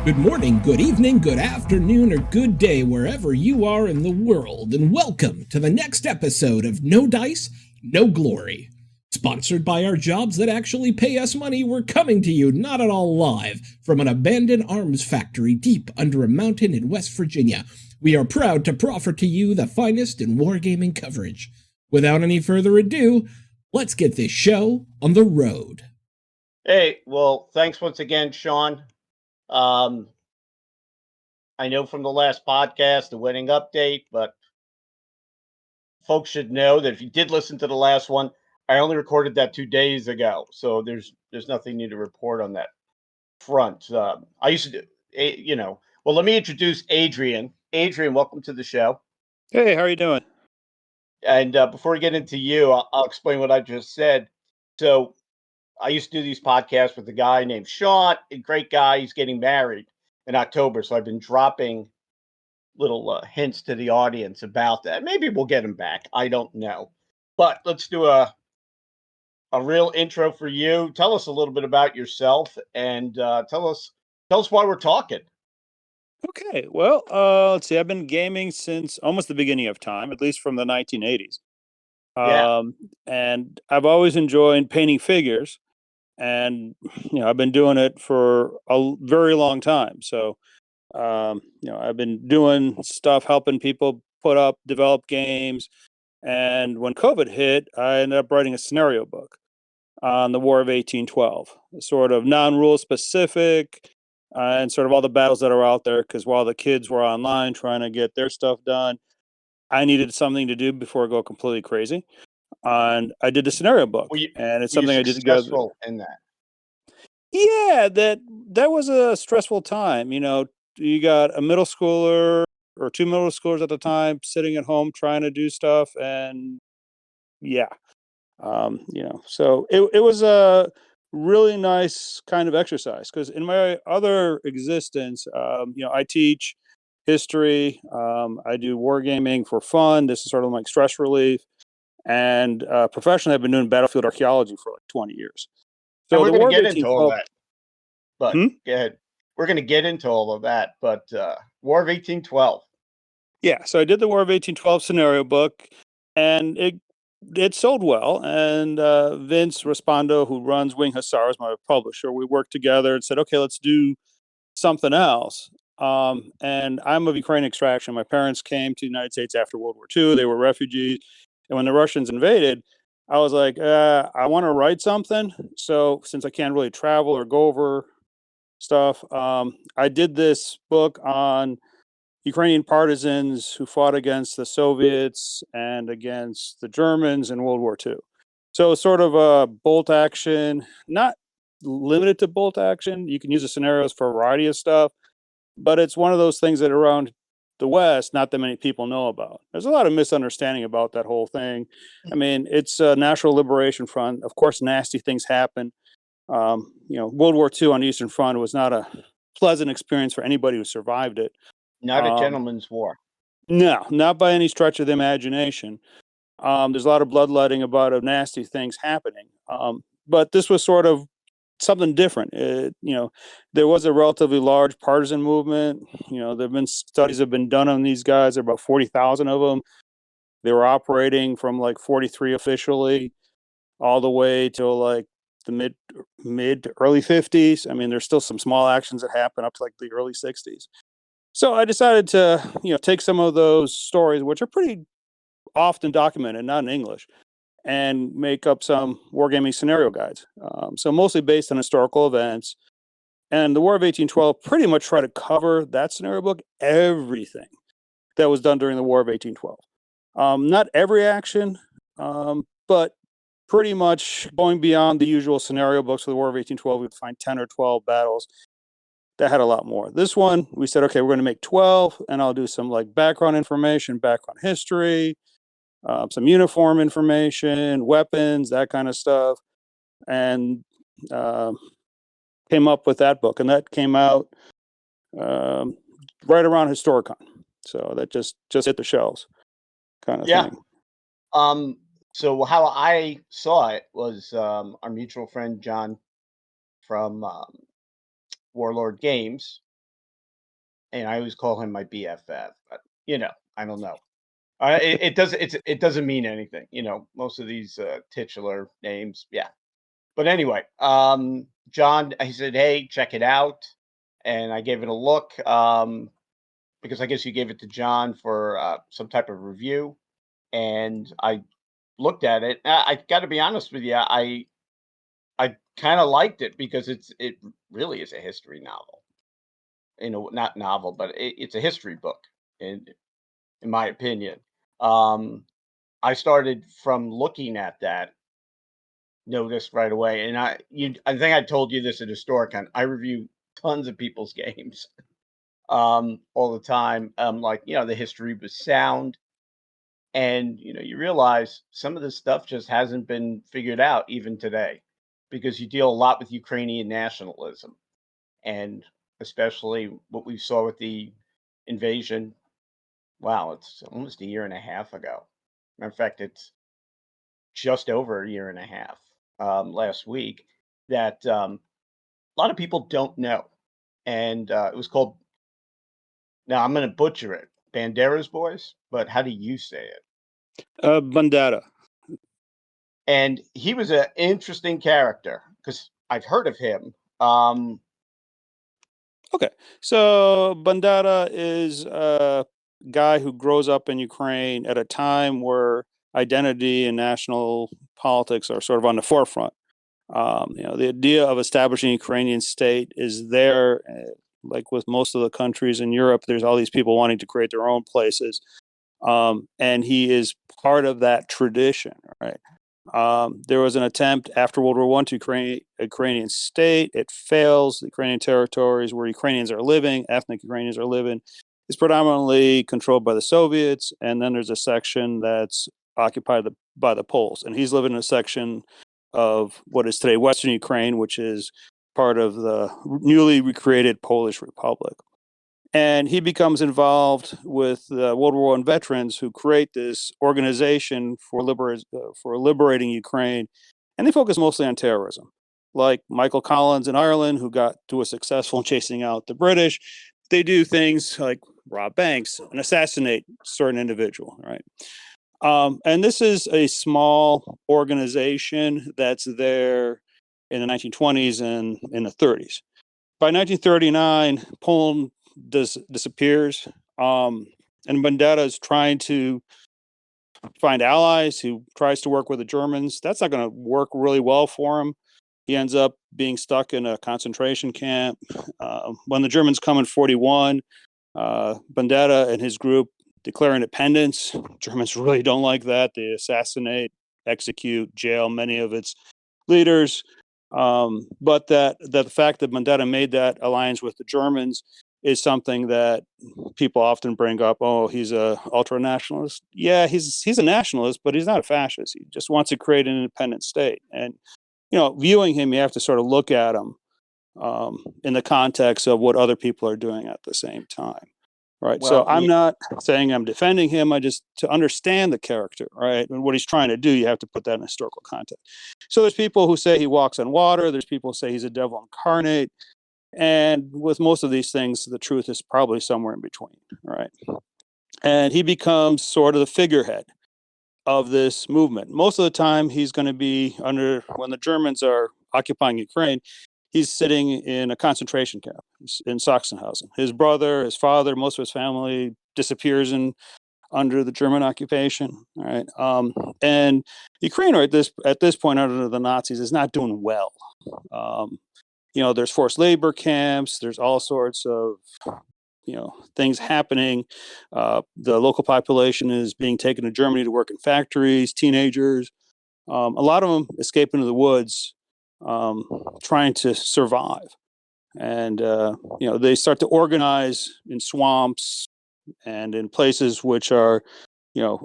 Good morning, good evening, good afternoon, or good day wherever you are in the world, and welcome to the next episode of No Dice, No Glory. Sponsored by our jobs that actually pay us money, we're coming to you not at all live from an abandoned arms factory deep under a mountain in West Virginia. We are proud to proffer to you the finest in wargaming coverage. Without any further ado, let's get this show on the road. Hey, well, thanks once again, Sean. I know from the last podcast, the wedding update, but folks should know that if you did listen to the last one, I only recorded that 2 days ago, so there's nothing new to report on that front. I used to do, well, let me introduce Adrian. Adrian, welcome to the show. Hey, how are you doing? And before we get into you, I'll explain what I just said. So I used to do these podcasts with a guy named Sean, a great guy. He's getting married in October, so I've been dropping little hints to the audience about that. Maybe we'll get him back. I don't know. But let's do a real intro for you. Tell us a little bit about yourself and tell us why we're talking. Okay, well, let's see. I've been gaming since almost the beginning of time, at least from the 1980s. Yeah. And I've always enjoyed painting figures, and I've been doing it for a very long time. So, I've been doing stuff helping people develop games. And when COVID hit, I ended up writing a scenario book on the War of 1812, sort of non-rule specific, and sort of all the battles that are out there. Because while the kids were online trying to get their stuff done, I needed something to do before I go completely crazy. And I did the scenario book, and it's something I did together. Successful in that? Yeah, that was a stressful time. You got a middle schooler or two middle schoolers at the time sitting at home trying to do stuff, and yeah, so it was a really nice kind of exercise because in my other existence, I teach history, I do wargaming for fun. This is sort of like stress relief, and professionally, I've been doing battlefield archeology for like 20 years. So the we're going War to of get into all that, but Hmm? go ahead. We're going to get into all of that, but War of 1812. Yeah, so I did the War of 1812 scenario book, and it sold well. And Vince Respondo, who runs Wing Hussars, my publisher, we worked together and said, okay, let's do something else. And I'm of Ukrainian extraction. My parents came to the United States after World War II. They were refugees. And when the Russians invaded, I was like, I want to write something. So since I can't really travel or go over stuff, I did this book on Ukrainian partisans who fought against the Soviets and against the Germans in World War II. So sort of a bolt action, not limited to bolt action. You can use the scenarios for a variety of stuff, but it's one of those things that around the West, not that many people know about. There's a lot of misunderstanding about that whole thing. I mean, it's a National Liberation Front. Of course, nasty things happen. World War II on the Eastern Front was not a pleasant experience for anybody who survived it. Not a gentleman's war. No, not by any stretch of the imagination. There's a lot of bloodletting about nasty things happening. But this was sort of something different. There was a relatively large partisan movement. There have been studies have been done on these guys. There are about 40,000 of them. They were operating from like 43 officially all the way to like the mid to early 50s. I mean, there's still some small actions that happen up to like the early 60s. So I decided to, take some of those stories, which are pretty often documented, not in English, and make up some wargaming scenario guides. So mostly based on historical events. And the War of 1812 pretty much tried to cover that scenario book, everything that was done during the War of 1812. Not every action, but pretty much going beyond the usual scenario books for the War of 1812, we'd find 10 or 12 battles that had a lot more. This one, we said, okay, we're going to make 12, and I'll do some like background information, background history, some uniform information, weapons, that kind of stuff, and came up with that book. And that came out right around Historicon. So that just hit the shelves kind of thing. So how I saw it was our mutual friend John from Warlord Games and I always call him my BFF. But I don't know. It doesn't mean anything. Most of these titular names, yeah. But anyway, John, I said, hey, check it out, and I gave it a look because I guess you gave it to John for some type of review, and I looked at it. I got to be honest with you, I kind of liked it because it really is a history novel. Not novel, but it's a history book, in my opinion. I started from looking at that, noticed right away, and I think I told you this at HistoriCon. I review tons of people's games, all the time. Like the history was sound, and you realize some of this stuff just hasn't been figured out even today, because you deal a lot with Ukrainian nationalism, and especially what we saw with the invasion. Wow, it's almost a year and a half ago. Matter of fact, it's just over a year and a half, last week, that a lot of people don't know. And it was called, now I'm going to butcher it, Bandera's Boys, but how do you say it? Bandera. And he was an interesting character because I've heard of him. Okay, so Bandera is a guy who grows up in Ukraine at a time where identity and national politics are sort of on the forefront. The idea of establishing a Ukrainian state is there, like with most of the countries in Europe. There's all these people wanting to create their own places, and he is part of that tradition, right? There was an attempt after World War I to create a Ukrainian state. It fails. The Ukrainian territories where Ukrainians are living, ethnic Ukrainians are living, is predominantly controlled by the Soviets. And then there's a section that's occupied by the Poles. And he's living in a section of what is today Western Ukraine, which is part of the newly recreated Polish Republic. And he becomes involved with World War I veterans who create this organization for liberating Ukraine, and they focus mostly on terrorism. Like Michael Collins in Ireland, who was successful in chasing out the British, they do things like rob banks and assassinate certain individual, right? And this is a small organization that's there in the 1920s and in the 30s. By 1939, Poland disappears, and Bandera is trying to find allies. Who tries to work with the Germans. That's not going to work really well for him. He ends up being stuck in a concentration camp. When the Germans come in 1941, Bandera and his group declare independence. Germans really don't like that. They assassinate, execute, jail many of its leaders. But that the fact that Bandera made that alliance with the Germans is something that people often bring up. Oh, he's a ultra nationalist. Yeah, he's a nationalist, but he's not a fascist. He just wants to create an independent state. And viewing him, you have to sort of look at him in the context of what other people are doing at the same time. Right. Well, So I'm not saying I'm defending him. I just, to understand the character, right, and what he's trying to do, you have to put that in historical context. So there's people who say he walks on water. There's people who say he's a devil incarnate. And with most of these things, the truth is probably somewhere in between. Right. And he becomes sort of the figurehead of this movement. Most of the time, he's going to be when the Germans are occupying Ukraine, he's sitting in a concentration camp in Sachsenhausen. His brother, his father, most of his family disappears under the German occupation. Right, and Ukraine at this point under the Nazis is not doing well. There's forced labor camps. There's all sorts of things happening. The local population is being taken to Germany to work in factories. Teenagers, a lot of them escape into the woods, trying to survive. And they start to organize in swamps and in places which are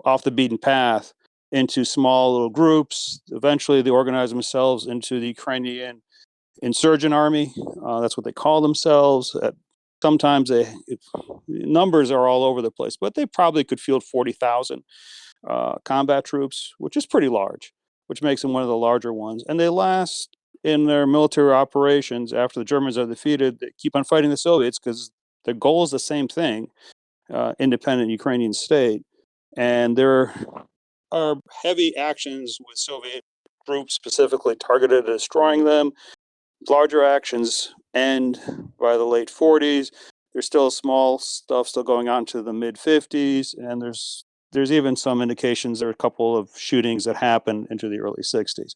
off the beaten path into small little groups. Eventually, they organize themselves into the Ukrainian insurgent army. That's what they call themselves. Sometimes numbers are all over the place, but they probably could field 40,000 combat troops, which is pretty large, which makes them one of the larger ones. And they last in their military operations after the Germans are defeated. They keep on fighting the Soviets because Their goal is the same thing, independent Ukrainian state. And there are heavy actions with Soviet groups specifically targeted at destroying them. Larger actions end by the late 40s. There's still small stuff still going on to the mid 50s, and there's even some indications there are a couple of shootings that happened into the early 60s.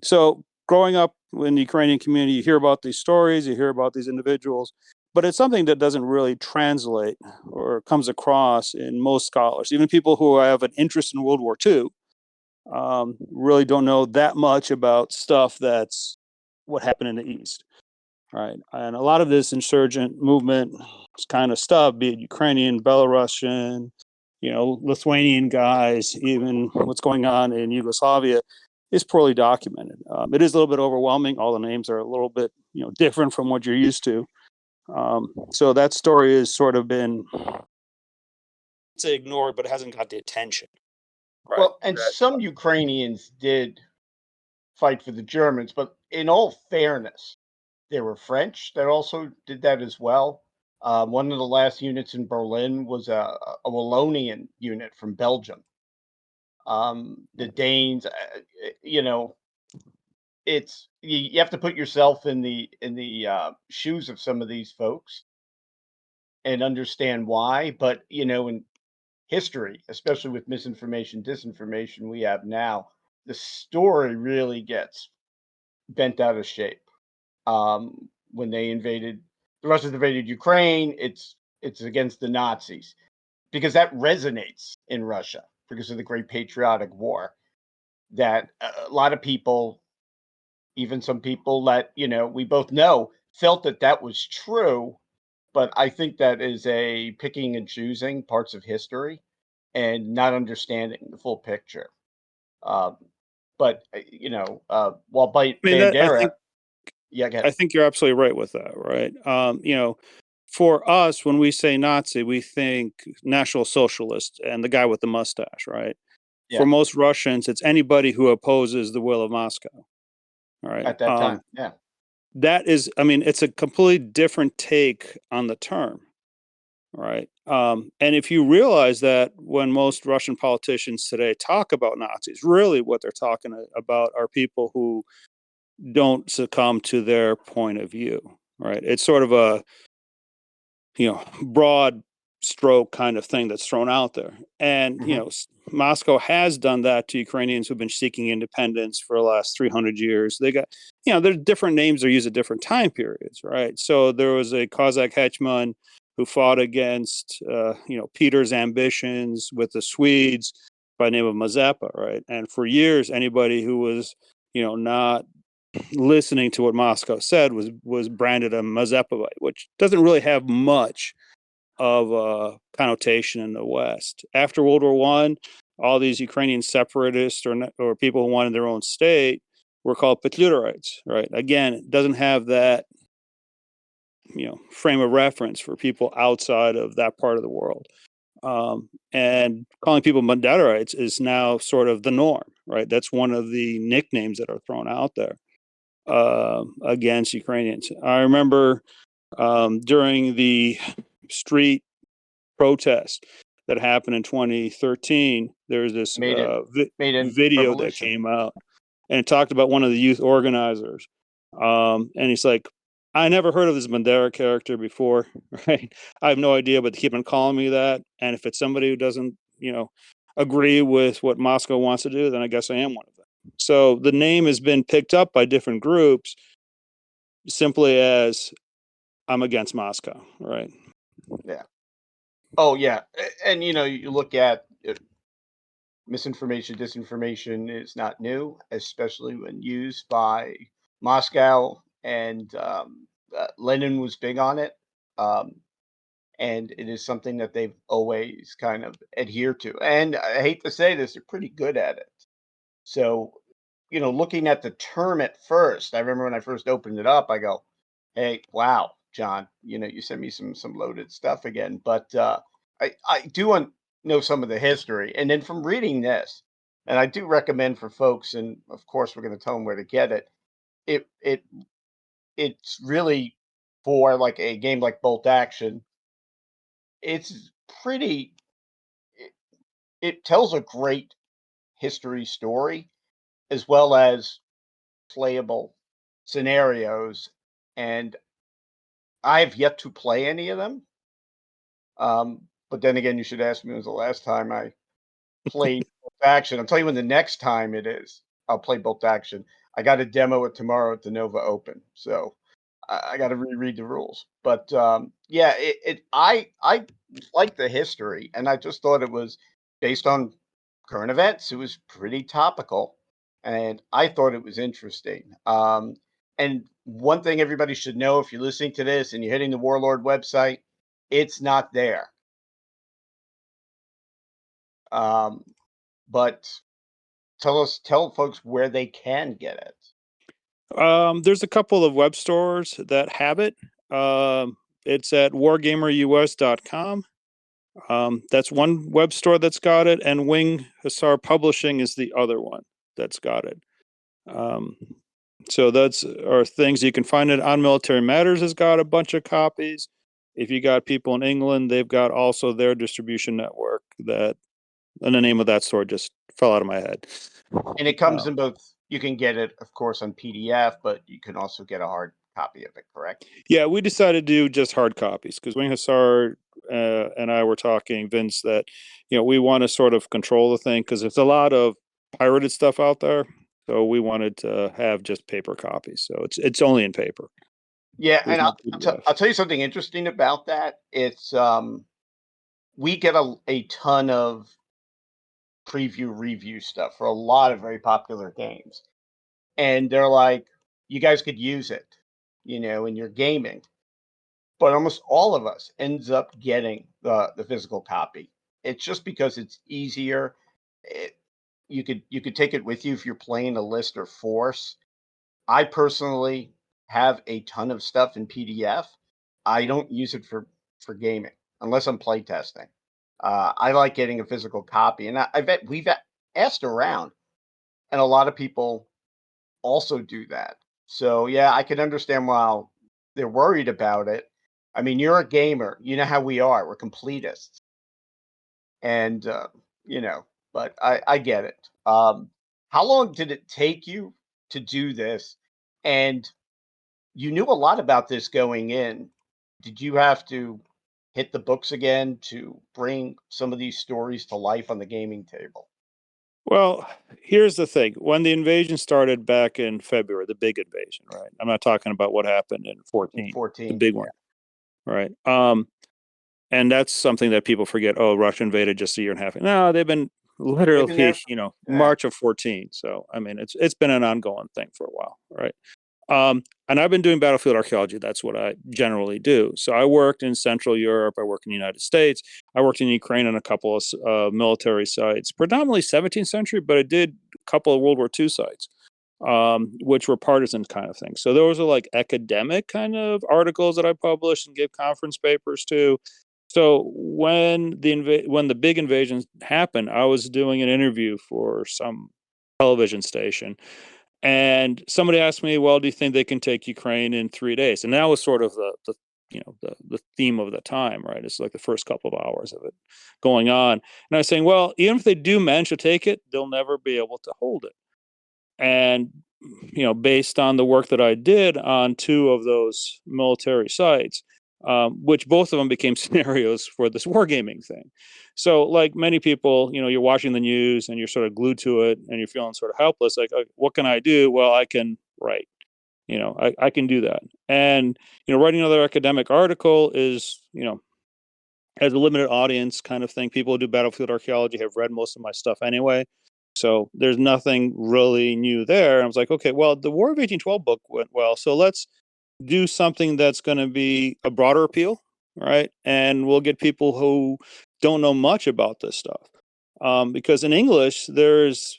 So growing up in the Ukrainian community, you hear about these stories, you hear about these individuals, but it's something that doesn't really translate or comes across in most scholars. Even people who have an interest in World War II really don't know that much about stuff that's what happened in the East, right? And a lot of this insurgent movement kind of stuff, be it Ukrainian, Belarusian, Lithuanian guys, even what's going on in Yugoslavia, is poorly documented. It is a little bit overwhelming. All the names are a little bit, different from what you're used to. So that story has sort of been, say, ignored, but it hasn't got the attention. Right? Well, and some Ukrainians did fight for the Germans, but in all fairness, there were French that also did that as well. One of the last units in Berlin was a Wallonian unit from Belgium. The Danes, it's you have to put yourself in the shoes of some of these folks and understand why. But in history, especially with misinformation, disinformation we have now, the story really gets bent out of shape. When the Russians invaded Ukraine, it's against the Nazis because that resonates in Russia because of the Great Patriotic War. That a lot of people, even some people that we both know, felt that was true. But I think that is a picking and choosing parts of history and not understanding the full picture. Um, but while I Bandera, I think you're absolutely right with that, right? For us, when we say Nazi, we think National Socialist and the guy with the mustache, right? yeah, For most Russians, it's anybody who opposes the will of Moscow, right? at that time, yeah, That is, it's a completely different take on the term, right? And if you realize that when most Russian politicians today talk about Nazis, really what they're talking about are people who don't succumb to their point of view, right? It's sort of a broad stroke kind of thing that's thrown out there. And, Moscow has done that to Ukrainians who've been seeking independence for the last 300 years. They got, there's different names are used at different time periods, right? So there was a Cossack hetman who fought against, Peter's ambitions with the Swedes by the name of Mazepa, right? And for years, anybody who was, not listening to what Moscow said was branded a Mazepavite, which doesn't really have much of a connotation in the West. After World War I, all these Ukrainian separatists or people who wanted their own state were called Petlurites, right? Again, it doesn't have that frame of reference for people outside of that part of the world. And calling people Banderites is now sort of the norm, right? That's one of the nicknames that are thrown out there against Ukrainians. I remember during the street protest that happened in 2013, there was this video Revolution. that came out, and it talked about one of the youth organizers. And he's like, I never heard of this Bandera character before, right? I have no idea, but they keep on calling me that. And if it's somebody who doesn't, agree with what Moscow wants to do, then I guess I am one of them. So the name has been picked up by different groups simply as I'm against Moscow, right? Yeah. Oh, yeah. And you look at misinformation, disinformation is not new, especially when used by Moscow. And Lenin was big on it. And it is something that they've always kind of adhered to. And I hate to say this, they're pretty good at it. So, looking at the term at first, I remember when I first opened it up, I go, "Hey, wow, John, you sent me some loaded stuff again." But I do know some of the history, and then from reading this, and I do recommend for folks, and of course we're going to tell them where to get it. It's really for like a game like Bolt Action, it's pretty. It tells a great history story as well as playable scenarios, and I've yet to play any of them. But then again, you should ask me when was the last time I played Bolt Action. I'll tell you when the next time it is. I'll play Bolt Action. I got to demo it tomorrow at the Nova Open, so I got to reread the rules. But yeah, I like the history, and I just thought it was based on current events. It was pretty topical, and I thought it was interesting. And one thing everybody should know if you're listening to this and you're hitting the Warlord website, it's not there. Um, but tell folks where they can get it. There's a couple of web stores that have it. It's at wargamerus.com. That's one web store that's got it, and Wing Hussar Publishing is the other one that's got it. So that's are things you can find it on. Military Matters has got a bunch of copies. If you got people in England, they've got also their distribution network that, and the name of that store just fell out of my head. And it comes in both. You can get it, of course, on PDF, but you can also get a hard copy of it, correct? Yeah, we decided to do just hard copies because Wing Hussar and I were talking, Vince, that we want to sort of control the thing because there's a lot of pirated stuff out there. So we wanted to have just paper copies. So it's only in paper. Yeah, and I'll tell you something interesting about that. It's we get a ton of preview review stuff for a lot of very popular games, and they're like, you guys could use it, in your gaming. But almost all of us ends up getting the physical copy. It's just because it's easier. You could take it with you if you're playing a list or force. I personally have a ton of stuff in PDF. I don't use it for gaming unless I'm playtesting. I like getting a physical copy, and I bet we've asked around, and a lot of people also do that. So yeah, I can understand why they're worried about it. I mean, you're a gamer. You know how we are. We're completists, and but I get it. How long did it take you to do this? And you knew a lot about this going in. Did you have to hit the books again to bring some of these stories to life on the gaming table? Well, here's the thing. When the invasion started back in February, the big invasion, right? I'm not talking about what happened in 14, the 14, big one, right? And that's something that people forget. Oh, Russia invaded just a year and a half. No, they've been They've been there. literally, March of 14. So, I mean, it's been an ongoing thing for a while, right? And I've been doing battlefield archaeology. That's what I generally do. So I worked in Central Europe. I worked in the United States. I worked in Ukraine on a couple of military sites, predominantly 17th century, but I did a couple of World War II sites, which were partisan kind of things. So those are like academic kind of articles that I published and gave conference papers to. So when the big invasion happened, I was doing an interview for some television station, and somebody asked me, "Well, do you think they can take Ukraine in 3 days?" And that was sort of the theme of the time, right? It's like the first couple of hours of it going on, and I was saying, "Well, even if they do manage to take it, they'll never be able to hold it." And based on the work that I did on two of those military sites, which both of them became scenarios for this wargaming thing. So, like many people, you're watching the news and you're sort of glued to it and you're feeling sort of helpless. Like, what can I do? Well, I can write. I can do that. And writing another academic article is has a limited audience kind of thing. People who do battlefield archaeology have read most of my stuff anyway. So there's nothing really new there. And I was like, okay, well, the War of 1812 book went well. So let's do something that's going to be a broader appeal, right? And we'll get people who don't know much about this stuff. Because in English, there's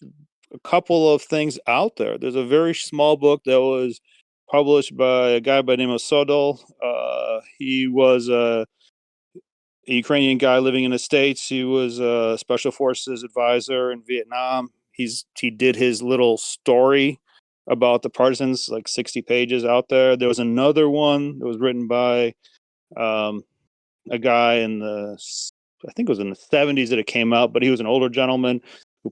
a couple of things out there. There's a very small book that was published by a guy by the name of Sodol. He was a Ukrainian guy living in the States. He was a special forces advisor in Vietnam. He did his little story about the partisans, like 60 pages out there. There was another one that was written by a guy I think it was in the 70s that it came out, but he was an older gentleman who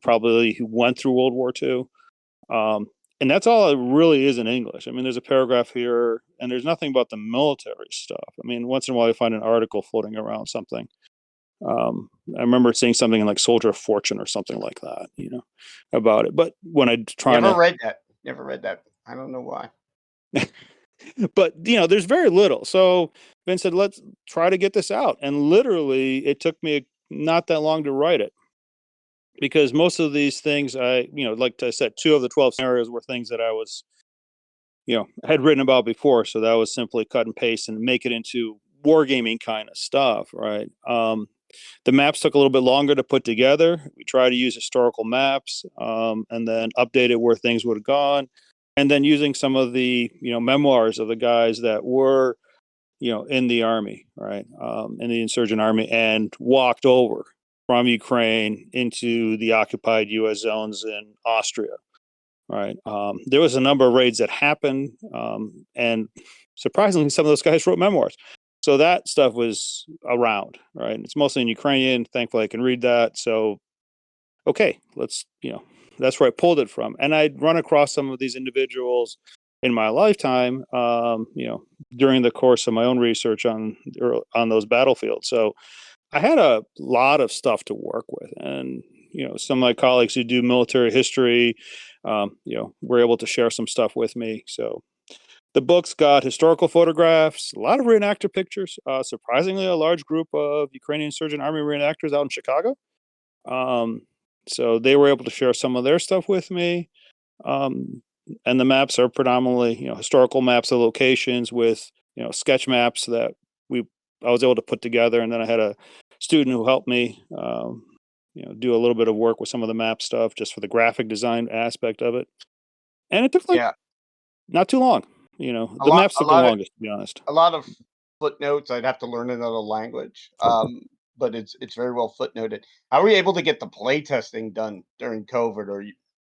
went through World War II. And that's all it really is in English. I mean, there's a paragraph here, and there's nothing about the military stuff. I mean, once in a while you find an article floating around something. I remember seeing something in like Soldier of Fortune or something like that, about it. But when I Never read that. I don't know why. But there's very little. So Vince said, let's try to get this out. And literally it took me not that long to write it, because most of these things like I said, 2 of the 12 scenarios were things that I was, had written about before. So that was simply cut and paste and make it into wargaming kind of stuff. Right. The maps took a little bit longer to put together. We tried to use historical maps, and then update it where things would have gone. And then using some of the, memoirs of the guys that were, in the army, right, in the insurgent army, and walked over from Ukraine into the occupied U.S. zones in Austria, right. There was a number of raids that happened, and surprisingly, some of those guys wrote memoirs. So that stuff was around, right. It's mostly in Ukrainian. Thankfully, I can read that. So, okay, that's where I pulled it from. And I'd run across some of these individuals in my lifetime, during the course of my own research on those battlefields. So I had a lot of stuff to work with. And, some of my colleagues who do military history, were able to share some stuff with me. So the book's got historical photographs, a lot of reenactor pictures, surprisingly, a large group of Ukrainian Insurgent Army reenactors out in Chicago. So they were able to share some of their stuff with me. And the maps are predominantly, historical maps of locations with, sketch maps that I was able to put together. And then I had a student who helped me, do a little bit of work with some of the map stuff just for the graphic design aspect of it. And it took not too long. The maps took the longest, to be honest. A lot of footnotes. I'd have to learn another language. But it's very well footnoted. How were you able to get the play testing done during COVID, or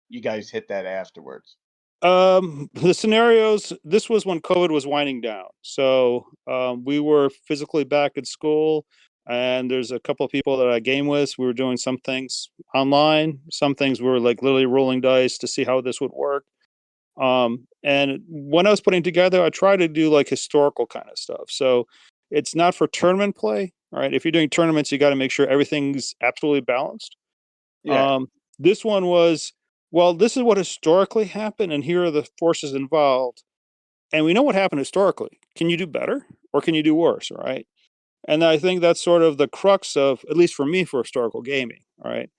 you guys hit that afterwards? The scenarios, this was when COVID was winding down. So we were physically back at school, and there's a couple of people that I game with. We were doing some things online. Some things were like literally rolling dice to see how this would work. And when I was putting together, I tried to do like historical kind of stuff. So it's not for tournament play, right? If you're doing tournaments, you got to make sure everything's absolutely balanced. Yeah. This one was, well, this is what historically happened, and here are the forces involved. And we know what happened historically. Can you do better, or can you do worse, right? And I think that's sort of the crux of, at least for me, for historical gaming, right?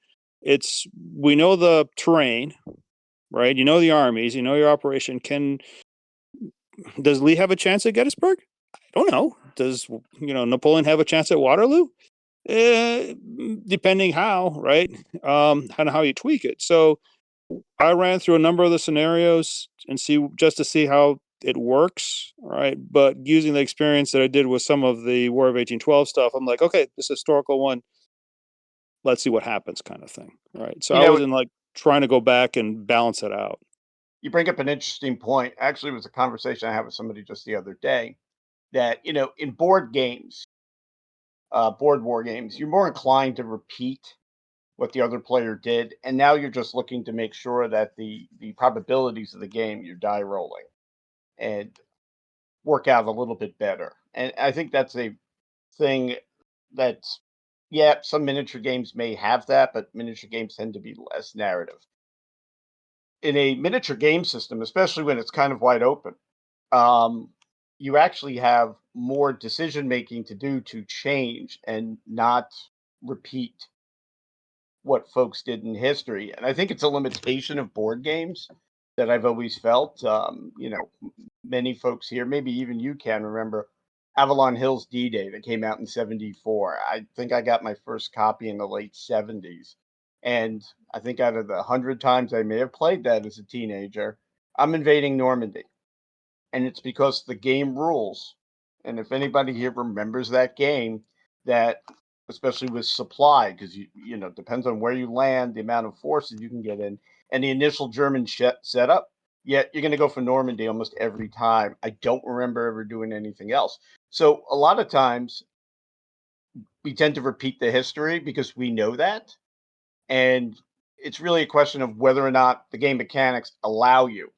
We know the terrain, right? You know the armies, you know your operation. Does Lee have a chance at Gettysburg? I don't know. Does Napoleon have a chance at Waterloo? Depending how, right? And how you tweak it. So I ran through a number of the scenarios and to see how it works, right? But using the experience that I did with some of the War of 1812 stuff, I'm like, okay, this historical one, let's see what happens, kind of thing, right? So I wasn't like trying to go back and balance it out. You bring up an interesting point. Actually, it was a conversation I had with somebody just the other day that, in board games, board war games, you're more inclined to repeat what the other player did. And now you're just looking to make sure that the probabilities of the game, you're die rolling, and work out a little bit better. And I think that's a thing that's, some miniature games may have that, but miniature games tend to be less narrative. In a miniature game system, especially when it's kind of wide open, you actually have more decision making to do to change and not repeat what folks did in history. And I think it's a limitation of board games that I've always felt. Many folks here, maybe even you can remember Avalon Hill's D-Day that came out in '74. I think I got my first copy in the late '70s. And I think out of the 100 times I may have played that as a teenager, I'm invading Normandy. And it's because the game rules. And if anybody here remembers that game, that especially with supply, because depends on where you land, the amount of forces you can get in, and the initial German setup, yet you're going to go for Normandy almost every time. I don't remember ever doing anything else. So a lot of times we tend to repeat the history because we know that. And it's really a question of whether or not the game mechanics allow you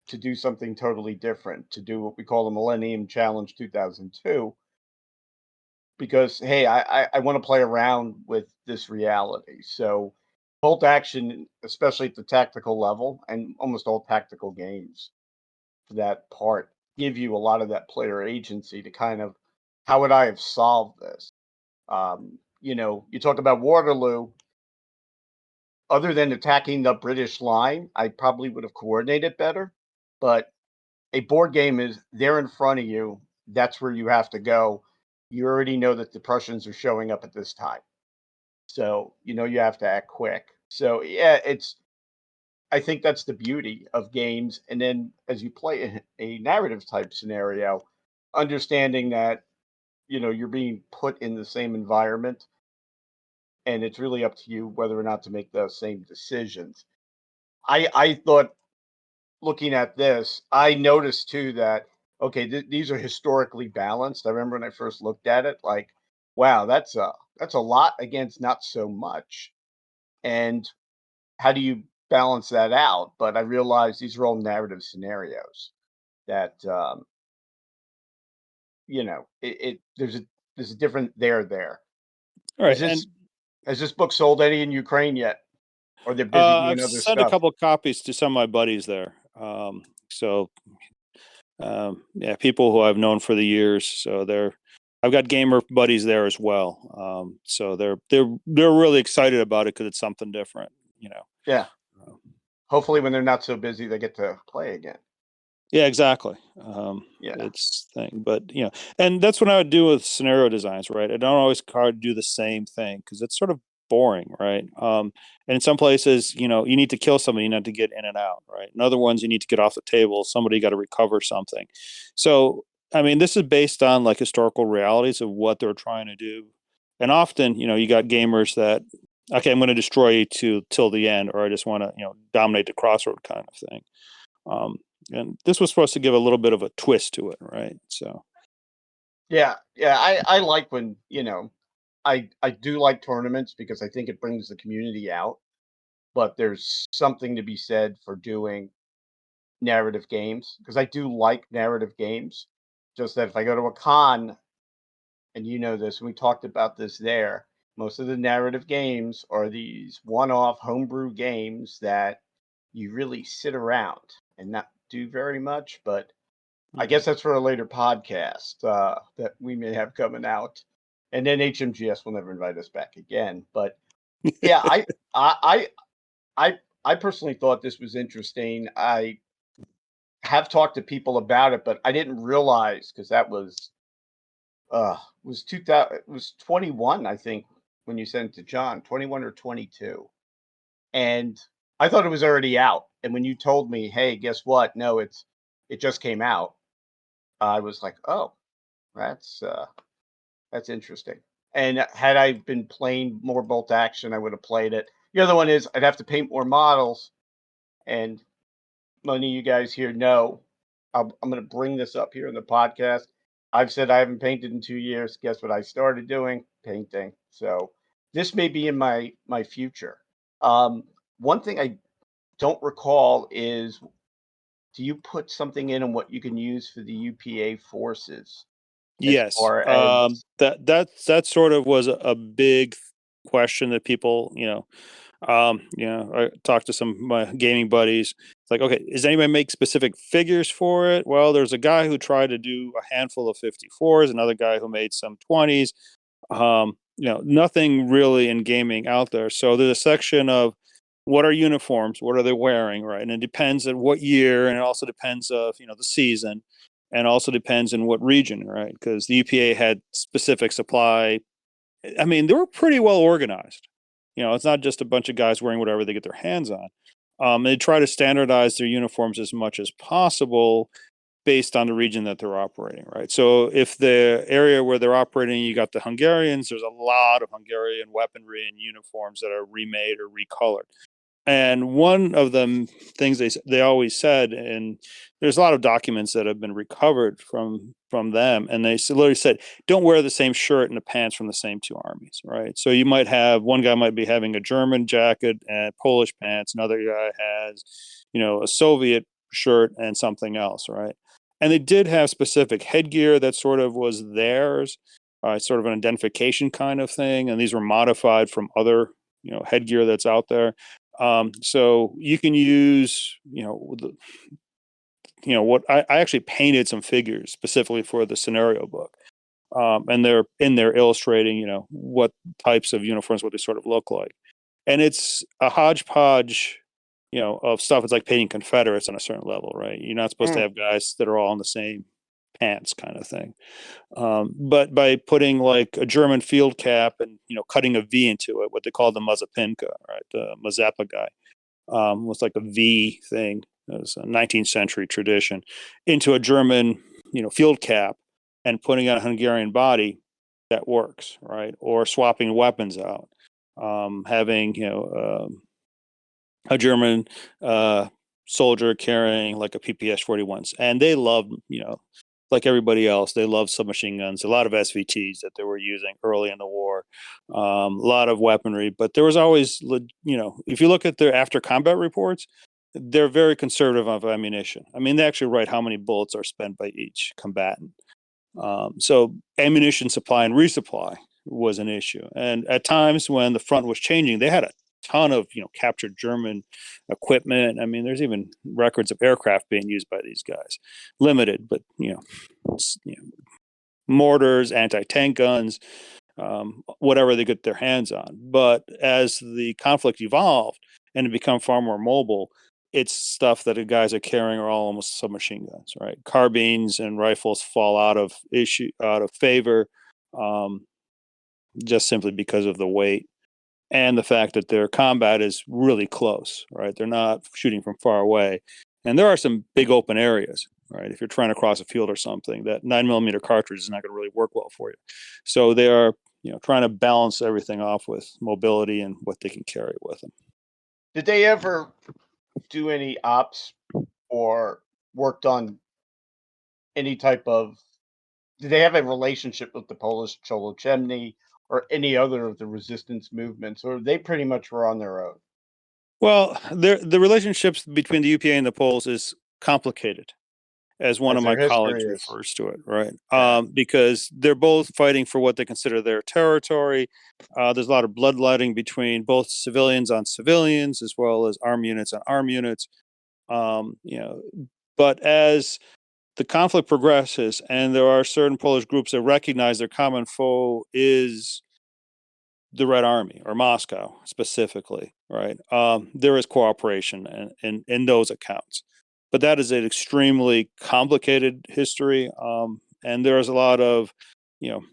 to do something totally different, to do what we call the Millennium Challenge 2002. Because, hey, I want to play around with this reality. So bolt action, especially at the tactical level, and almost all tactical games for that part, give you a lot of that player agency to kind of, how would I have solved this? You talk about Waterloo. Other than attacking the British line, I probably would have coordinated better. But a board game is there in front of you. That's where you have to go. You already know that the Prussians are showing up at this time. So, you have to act quick. So, yeah, I think that's the beauty of games. And then as you play a narrative type scenario, understanding that, you're being put in the same environment and it's really up to you whether or not to make those same decisions. I thought looking at this, I noticed too that okay, these are historically balanced. I remember when I first looked at it, like, wow, that's a lot against not so much. And how do you balance that out? But I realized these are all narrative scenarios that there's a different there. All Is right, this and has this book sold any in Ukraine yet? Or they're busy I've doing other sent a stuff? couple copies to some of my buddies there. So yeah, people who I've known for the years. So I've got gamer buddies there as well. So they're really excited about it because it's something different. Yeah. Um, Hopefully when they're not so busy they get to play again. Yeah, exactly. Yeah. It's thing, but and that's what I would do with scenario designs, right? I don't always try to do the same thing because it's sort of boring, right? And in some places, you need to kill somebody, you need to get in and out, right? In other ones, you need to get off the table. Somebody got to recover something. So, I mean, this is based on like historical realities of what they're trying to do, and often, you got gamers that, okay, I'm going to destroy you till the end, or I just want to, dominate the crossroad kind of thing. Um, and this was supposed to give a little bit of a twist to it, right? So, Yeah. Yeah. I like when, I do like tournaments because I think it brings the community out, but there's something to be said for doing narrative games because I do like narrative games. Just that if I go to a con, and you know this, we talked about this there, most of the narrative games are these one-off homebrew games that you really sit around and not do very much. But I mhm. guess that's for a later podcast that we may have coming out. And then HMGS will never invite us back again. But yeah, I I I personally thought this was interesting. I have talked to people about it, but I didn't realize because that was 2000, it was 21, I think, when you sent it to John, 21 or 22. And I thought it was already out. And when you told me, hey, guess what? No, it just came out. I was like, oh, that's that's interesting. And had I been playing more bolt action, I would have played it. The other one is I'd have to paint more models, and none of you guys here know. I'm going to bring this up here in the podcast. I've said I haven't painted in 2 years. Guess what I started doing? Painting. So this may be in my future. Um, One thing I don't recall is, do you put something in on what you can use for the UPA forces as Yes, far as that sort of was a big question that people, I talked to some of my gaming buddies. It's like, okay, does anybody make specific figures for it? Well, there's a guy who tried to do a handful of 54s, another guy who made some 20s. Nothing really in gaming out there. So there's a section of what are uniforms, what are they wearing, right? And it depends on what year, and it also depends of the season, and also depends in what region, right? Because the EPA had specific supply. I mean, they were pretty well organized. It's not just a bunch of guys wearing whatever they get their hands on. They try to standardize their uniforms as much as possible based on the region that they're operating, right? So if the area where they're operating, you got the Hungarians, there's a lot of Hungarian weaponry and uniforms that are remade or recolored. And one of the things they always said, and there's a lot of documents that have been recovered from them, and they literally said, don't wear the same shirt and the pants from the same two armies, right? So you might have one guy might be having a German jacket and Polish pants, another guy has, a Soviet shirt and something else, right? And they did have specific headgear that sort of was theirs, sort of an identification kind of thing, and these were modified from other headgear that's out there. So you can use, what I actually painted some figures specifically for the scenario book. And they're in there illustrating, what types of uniforms, what they sort of look like. And it's a hodgepodge, of stuff. It's like painting Confederates on a certain level, right? You're not supposed to have guys that are all in the same pants kind of thing. But by putting like a German field cap and, cutting a V into it, what they call the Mazepinka, right? The Mazeppa guy, was like a V thing. It was a 19th century tradition into a German, field cap and putting on a Hungarian body that works, right? Or swapping weapons out, having, a German, soldier carrying like a PPS 41s, and they loved, like everybody else, they loved submachine guns, a lot of SVTs that they were using early in the war, a lot of weaponry. But there was always, if you look at their after combat reports, they're very conservative of ammunition. I mean, they actually write how many bullets are spent by each combatant. So ammunition supply and resupply was an issue. And at times when the front was changing, they had a ton of captured German equipment. I mean, there's even records of aircraft being used by these guys, limited, but mortars, anti-tank guns, whatever they get their hands on. But as the conflict evolved and it become far more mobile, it's stuff that the guys are carrying are all almost submachine guns, right? Carbines and rifles fall out of favor, just simply because of the weight and the fact that their combat is really close, right? They're not shooting from far away. And there are some big open areas, right? If you're trying to cross a field or something, that 9mm cartridge is not going to really work well for you. So they are, trying to balance everything off with mobility and what they can carry with them. Did they ever do any ops or worked on any type of? Did they have a relationship with the Polish Cholochemny or any other of the resistance movements, or they pretty much were on their own? Well, the relationships between the UPA and the Poles is complicated, as one As of my their colleagues history is. refers to it, right? Yeah. Because they're both fighting for what they consider their territory. There's a lot of bloodletting between both civilians on civilians as well as armed units on armed units. Um, you know, but as the conflict progresses, and there are certain Polish groups that recognize their common foe is the Red Army or Moscow specifically, right? There is cooperation in those accounts, but that is an extremely complicated history, and there is a lot of, you know,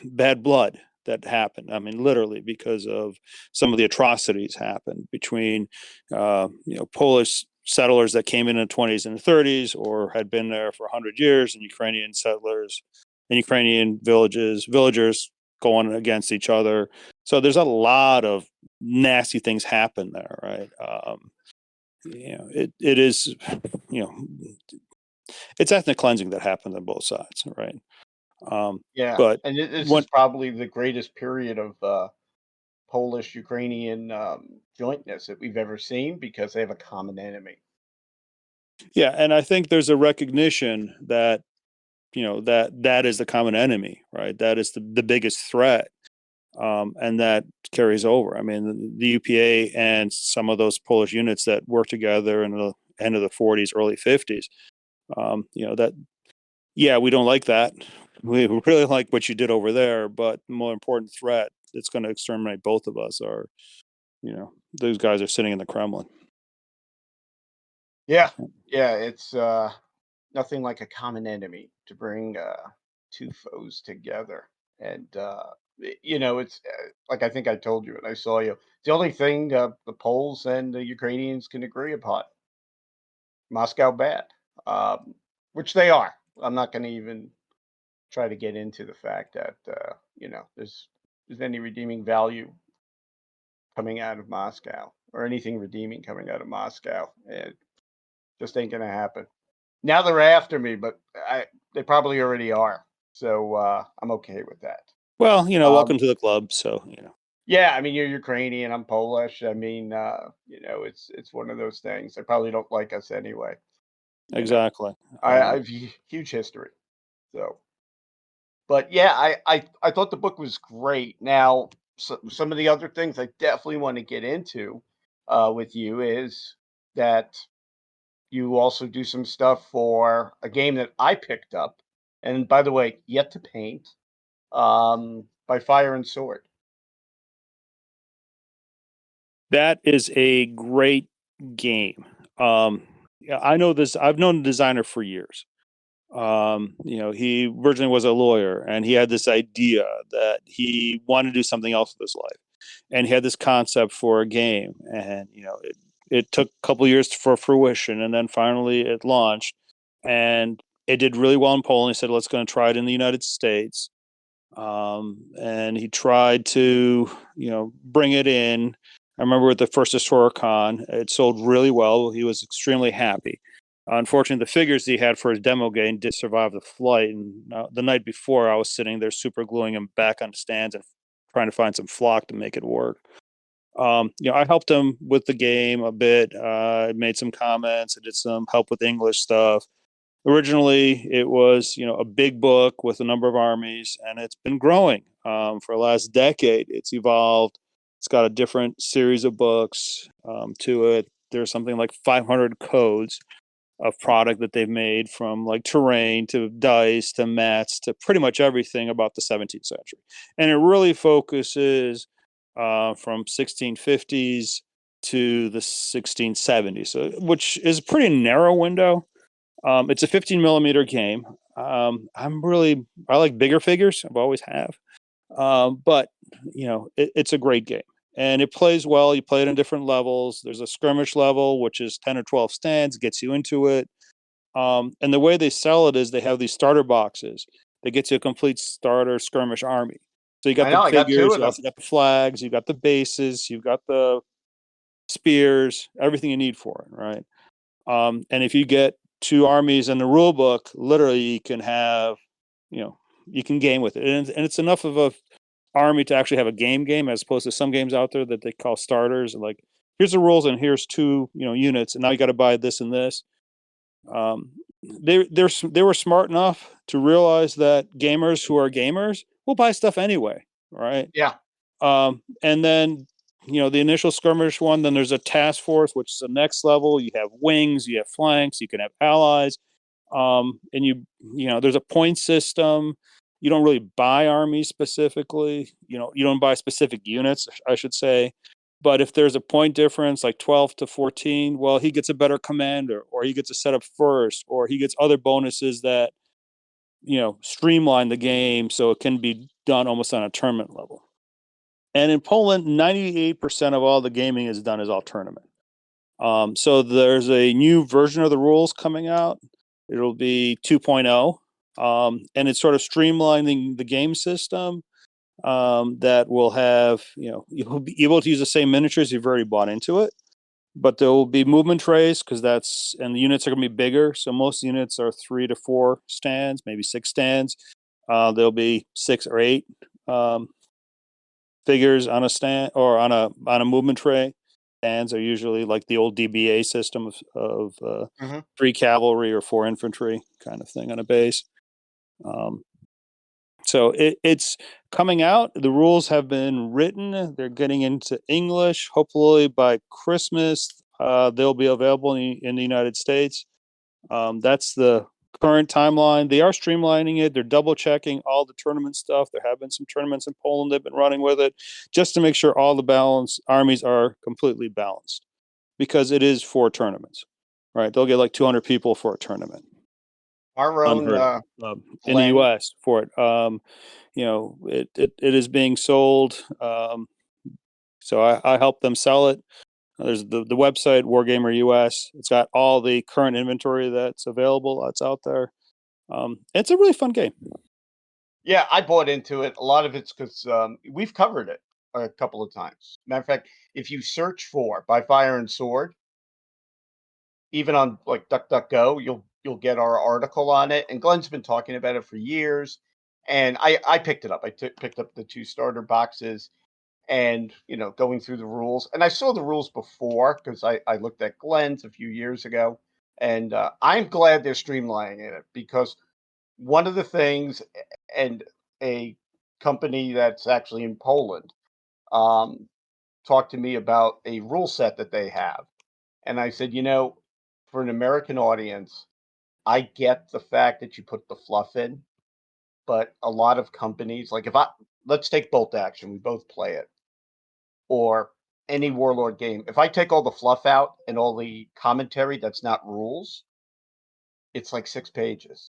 bad blood that happened. I mean, literally because of some of the atrocities happened between, Polish settlers that came in the 20s and the 30s or had been there for 100 years, and Ukrainian settlers and Ukrainian villagers going against each other. So there's a lot of nasty things happen there, right? It is, you know, it's ethnic cleansing that happened on both sides, right? Yeah, But and this is what, probably the greatest period of Polish Ukrainian jointness that we've ever seen because they have a common enemy. yeah, and I think there's a recognition that that is the common enemy, right? That is the biggest threat, and that carries over. I mean, the UPA and some of those Polish units that worked together in the end of the 40s, early 50s, that, yeah, we don't like that. We really like what you did over there, but the more important threat that's going to exterminate both of us are, those guys are sitting in the Kremlin. Yeah, yeah, it's nothing like a common enemy to bring two foes together. And it's like I think I told you when I saw you. The only thing the Poles and the Ukrainians can agree upon: Moscow bad, um, which they are. I'm not going to even try to get into the fact that there's any redeeming value coming out of Moscow or anything redeeming coming out of Moscow. It just ain't gonna happen. Now they're after me, but they probably already are. So I'm okay with that. Well, Um, welcome to the club. So, yeah, I mean you're Ukrainian, I'm Polish. I mean, it's one of those things. They probably don't like us anyway. You know, exactly. I've huge history. So, but yeah, I thought the book was great. Now, some of the other things I definitely want to get into with you is that you also do some stuff for a game that I picked up, and by the way, yet to paint, by Fire and Sword. That is a great game. Yeah, I know this. I've known the designer for years. He originally was a lawyer, and he had this idea that he wanted to do something else with his life, and he had this concept for a game, and it took a couple years for fruition, and then finally it launched, and it did really well in Poland. He said, "Let's going to try it in the United States," and he tried to bring it in. I remember with the first Historicon, it sold really well. He was extremely happy. Unfortunately, the figures he had for his demo game did survive the flight. And the night before, I was sitting there super gluing him back on the stands and trying to find some flock to make it work. I helped him with the game a bit. I made some comments. I did some help with English stuff. Originally, it was a big book with a number of armies, and it's been growing for the last decade. It's evolved. It's got a different series of books to it. There's something like 500 codes of product that they've made, from like terrain to dice to mats to pretty much everything about the 17th century. And it really focuses from 1650s to the 1670s, so, which is a pretty narrow window. It's a 15 millimeter game. I like bigger figures. I've always have. But it's a great game, and it plays well. You play it in different levels. There's a skirmish level, which is 10 or 12 stands, gets you into it. And the way they sell it is they have these starter boxes that gets you a complete starter skirmish army. So you I got know the I got two figures, of you them. also got the flags, you got the bases, you've got the spears, everything you need for it, right? And if you get two armies in the rule book, literally you can have, you can game with it, and it's enough of a army to actually have a game, as opposed to some games out there that they call starters. Like, here's the rules, and here's two, units, and now you got to buy this and this. They were smart enough to realize that gamers who are gamers will buy stuff anyway, right? Yeah. And then the initial skirmish one, then there's a task force, which is the next level. You have wings, you have flanks, you can have allies, and there's a point system. You don't really buy armies specifically. You don't buy specific units, I should say. But if there's a point difference, like 12 to 14, well, he gets a better commander, or he gets a setup first, or he gets other bonuses that streamline the game so it can be done almost on a tournament level. And in Poland, 98% of all the gaming is done as all tournament. So there's a new version of the rules coming out. It'll be 2.0, and it's sort of streamlining the game system, that will have, you'll be able to use the same miniatures you've already bought into it, but there will be movement trays, and the units are going to be bigger. So most units are 3 to 4 stands, maybe 6 stands. There'll be 6 or 8 figures on a stand or on a movement tray. Stands are usually like the old DBA system of Hmm. 3 cavalry or 4 infantry kind of thing on a base. So it's coming out. The rules have been written. They're getting into English. Hopefully by Christmas, they'll be available in the United States. That's the current timeline. They are streamlining it. They're double checking all the tournament stuff. There have been some tournaments in Poland they've been running with it, just to make sure all the armies are completely balanced, because it is 4 tournaments, right? They'll get like 200 people for a tournament. Our own Unheard in the Glenn. U.S. for it. It is being sold. So I help them sell it. There's the website Wargamer US. It's got all the current inventory that's available. That's out there. It's a really fun game. Yeah, I bought into it. A lot of it's because we've covered it. a couple of times. Matter of fact, if you search for By Fire and Sword, even on like DuckDuckGo, you'll get our article on it. And Glenn's been talking about it for years. And I picked it up. Picked up the 2 starter boxes and, going through the rules. And I saw the rules before because I looked at Glenn's a few years ago. And I'm glad they're streamlining it because one of the things, and a company that's actually in Poland um, talked to me about a rule set that they have. And I said, for an American audience, I get the fact that you put the fluff in, but a lot of companies, like let's take Bolt Action, we both play it, or any Warlord game. If I take all the fluff out and all the commentary that's not rules, it's like 6 pages.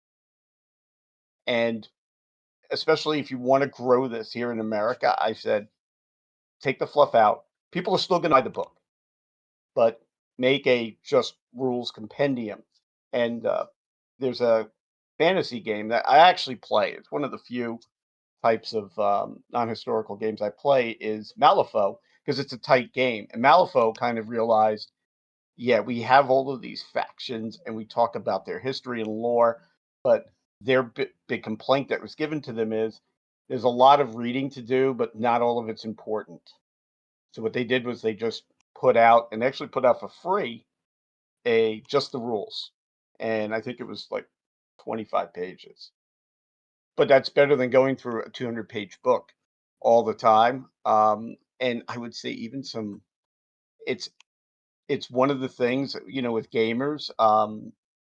And especially if you want to grow this here in America, I said, take the fluff out. People are still going to buy the book, but make a just rules compendium. And there's a fantasy game that I actually play. It's one of the few types of non-historical games I play is Malifaux because it's a tight game. And Malifaux kind of realized, yeah, we have all of these factions and we talk about their history and lore, but their big complaint that was given to them is there's a lot of reading to do, but not all of it's important. So what they did was they just put out for free just the rules. And I think it was like 25 pages. But that's better than going through a 200-page book all the time. And I would say even it's one of the things, with gamers.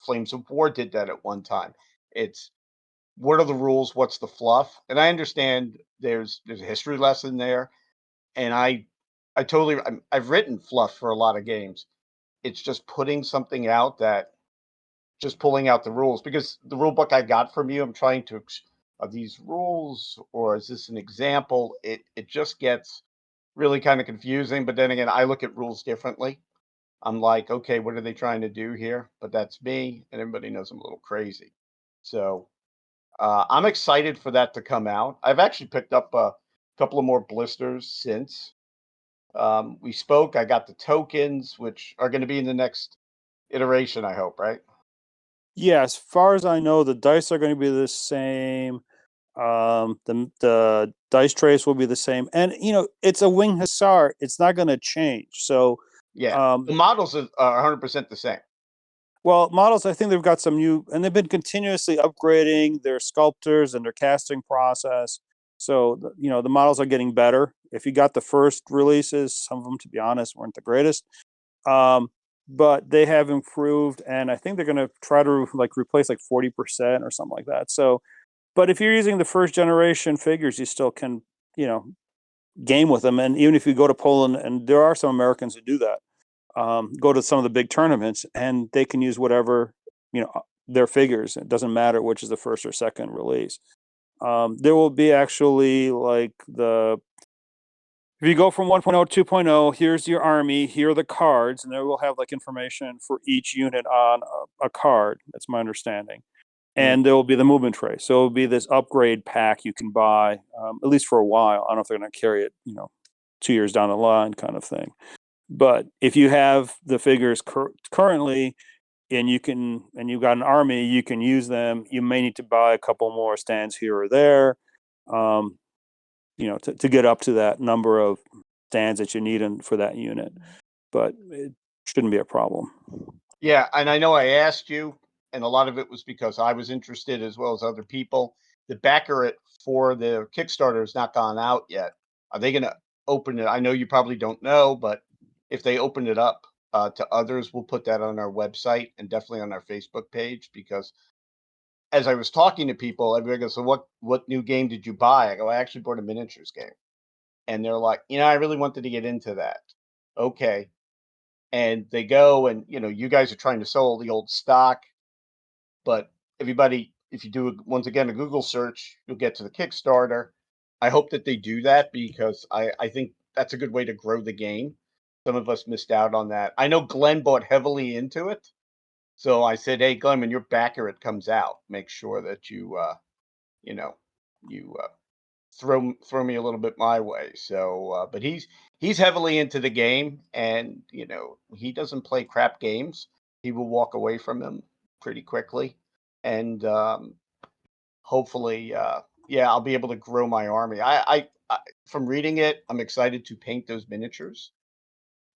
Flames of War did that at one time. It's what are the rules? What's the fluff? And I understand there's a history lesson there. And I've written fluff for a lot of games. It's just putting something out just pulling out the rules because the rule book I got from you, I'm trying to, are these rules or is this an example? It just gets really kind of confusing. But then again, I look at rules differently. I'm like, okay, what are they trying to do here? But that's me, and everybody knows I'm a little crazy. So I'm excited for that to come out. I've actually picked up a couple of more blisters since we spoke. I got the tokens, which are going to be in the next iteration, I hope, right? Yeah, as far as I know, the dice are going to be the same. The dice trace will be the same, and it's a wing hussar. It's not going to change. So Yeah, the models are 100% the same. well, models, I think they've got some new, and they've been continuously upgrading their sculptors and their casting process. So the models are getting better. If you got the first releases, some of them, to be honest, weren't the greatest. But they have improved, and I think they're going to try to replace 40% or something like that. So, but if you're using the first generation figures, you still can, game with them. And even if you go to Poland, and there are some Americans who do that, go to some of the big tournaments, and they can use whatever, their figures. It doesn't matter which is the first or second release. There will be actually if you go from 1.0 to 2.0, here's your army, here are the cards, and they will have information for each unit on a card. That's my understanding. And there will be the movement tray. So it will be this upgrade pack you can buy, at least for a while. I don't know if they're going to carry it, 2 years down the line kind of thing. But if you have the figures currently and you've got an army, you can use them. You may need to buy a couple more stands here or there. To get up to that number of stands that you need for that unit. But it shouldn't be a problem. Yeah, and I know I asked you, and a lot of it was because I was interested as well as other people. The backer it for the Kickstarter has not gone out yet. Are they going to open it? I know you probably don't know, but if they open it up to others, we'll put that on our website and definitely on our Facebook page because as I was talking to people, everybody goes, so what new game did you buy? I go, I actually bought a miniatures game. And they're like, I really wanted to get into that. Okay. And they go and, you guys are trying to sell the old stock, but everybody, if you do, once again, a Google search, you'll get to the Kickstarter. I hope that they do that because I think that's a good way to grow the game. Some of us missed out on that. I know Glenn bought heavily into it. So I said, hey, Glenn, when your backer it comes out, make sure that you throw me a little bit my way. So, but he's heavily into the game, and he doesn't play crap games. He will walk away from them pretty quickly, and hopefully, yeah, I'll be able to grow my army. I from reading it, I'm excited to paint those miniatures.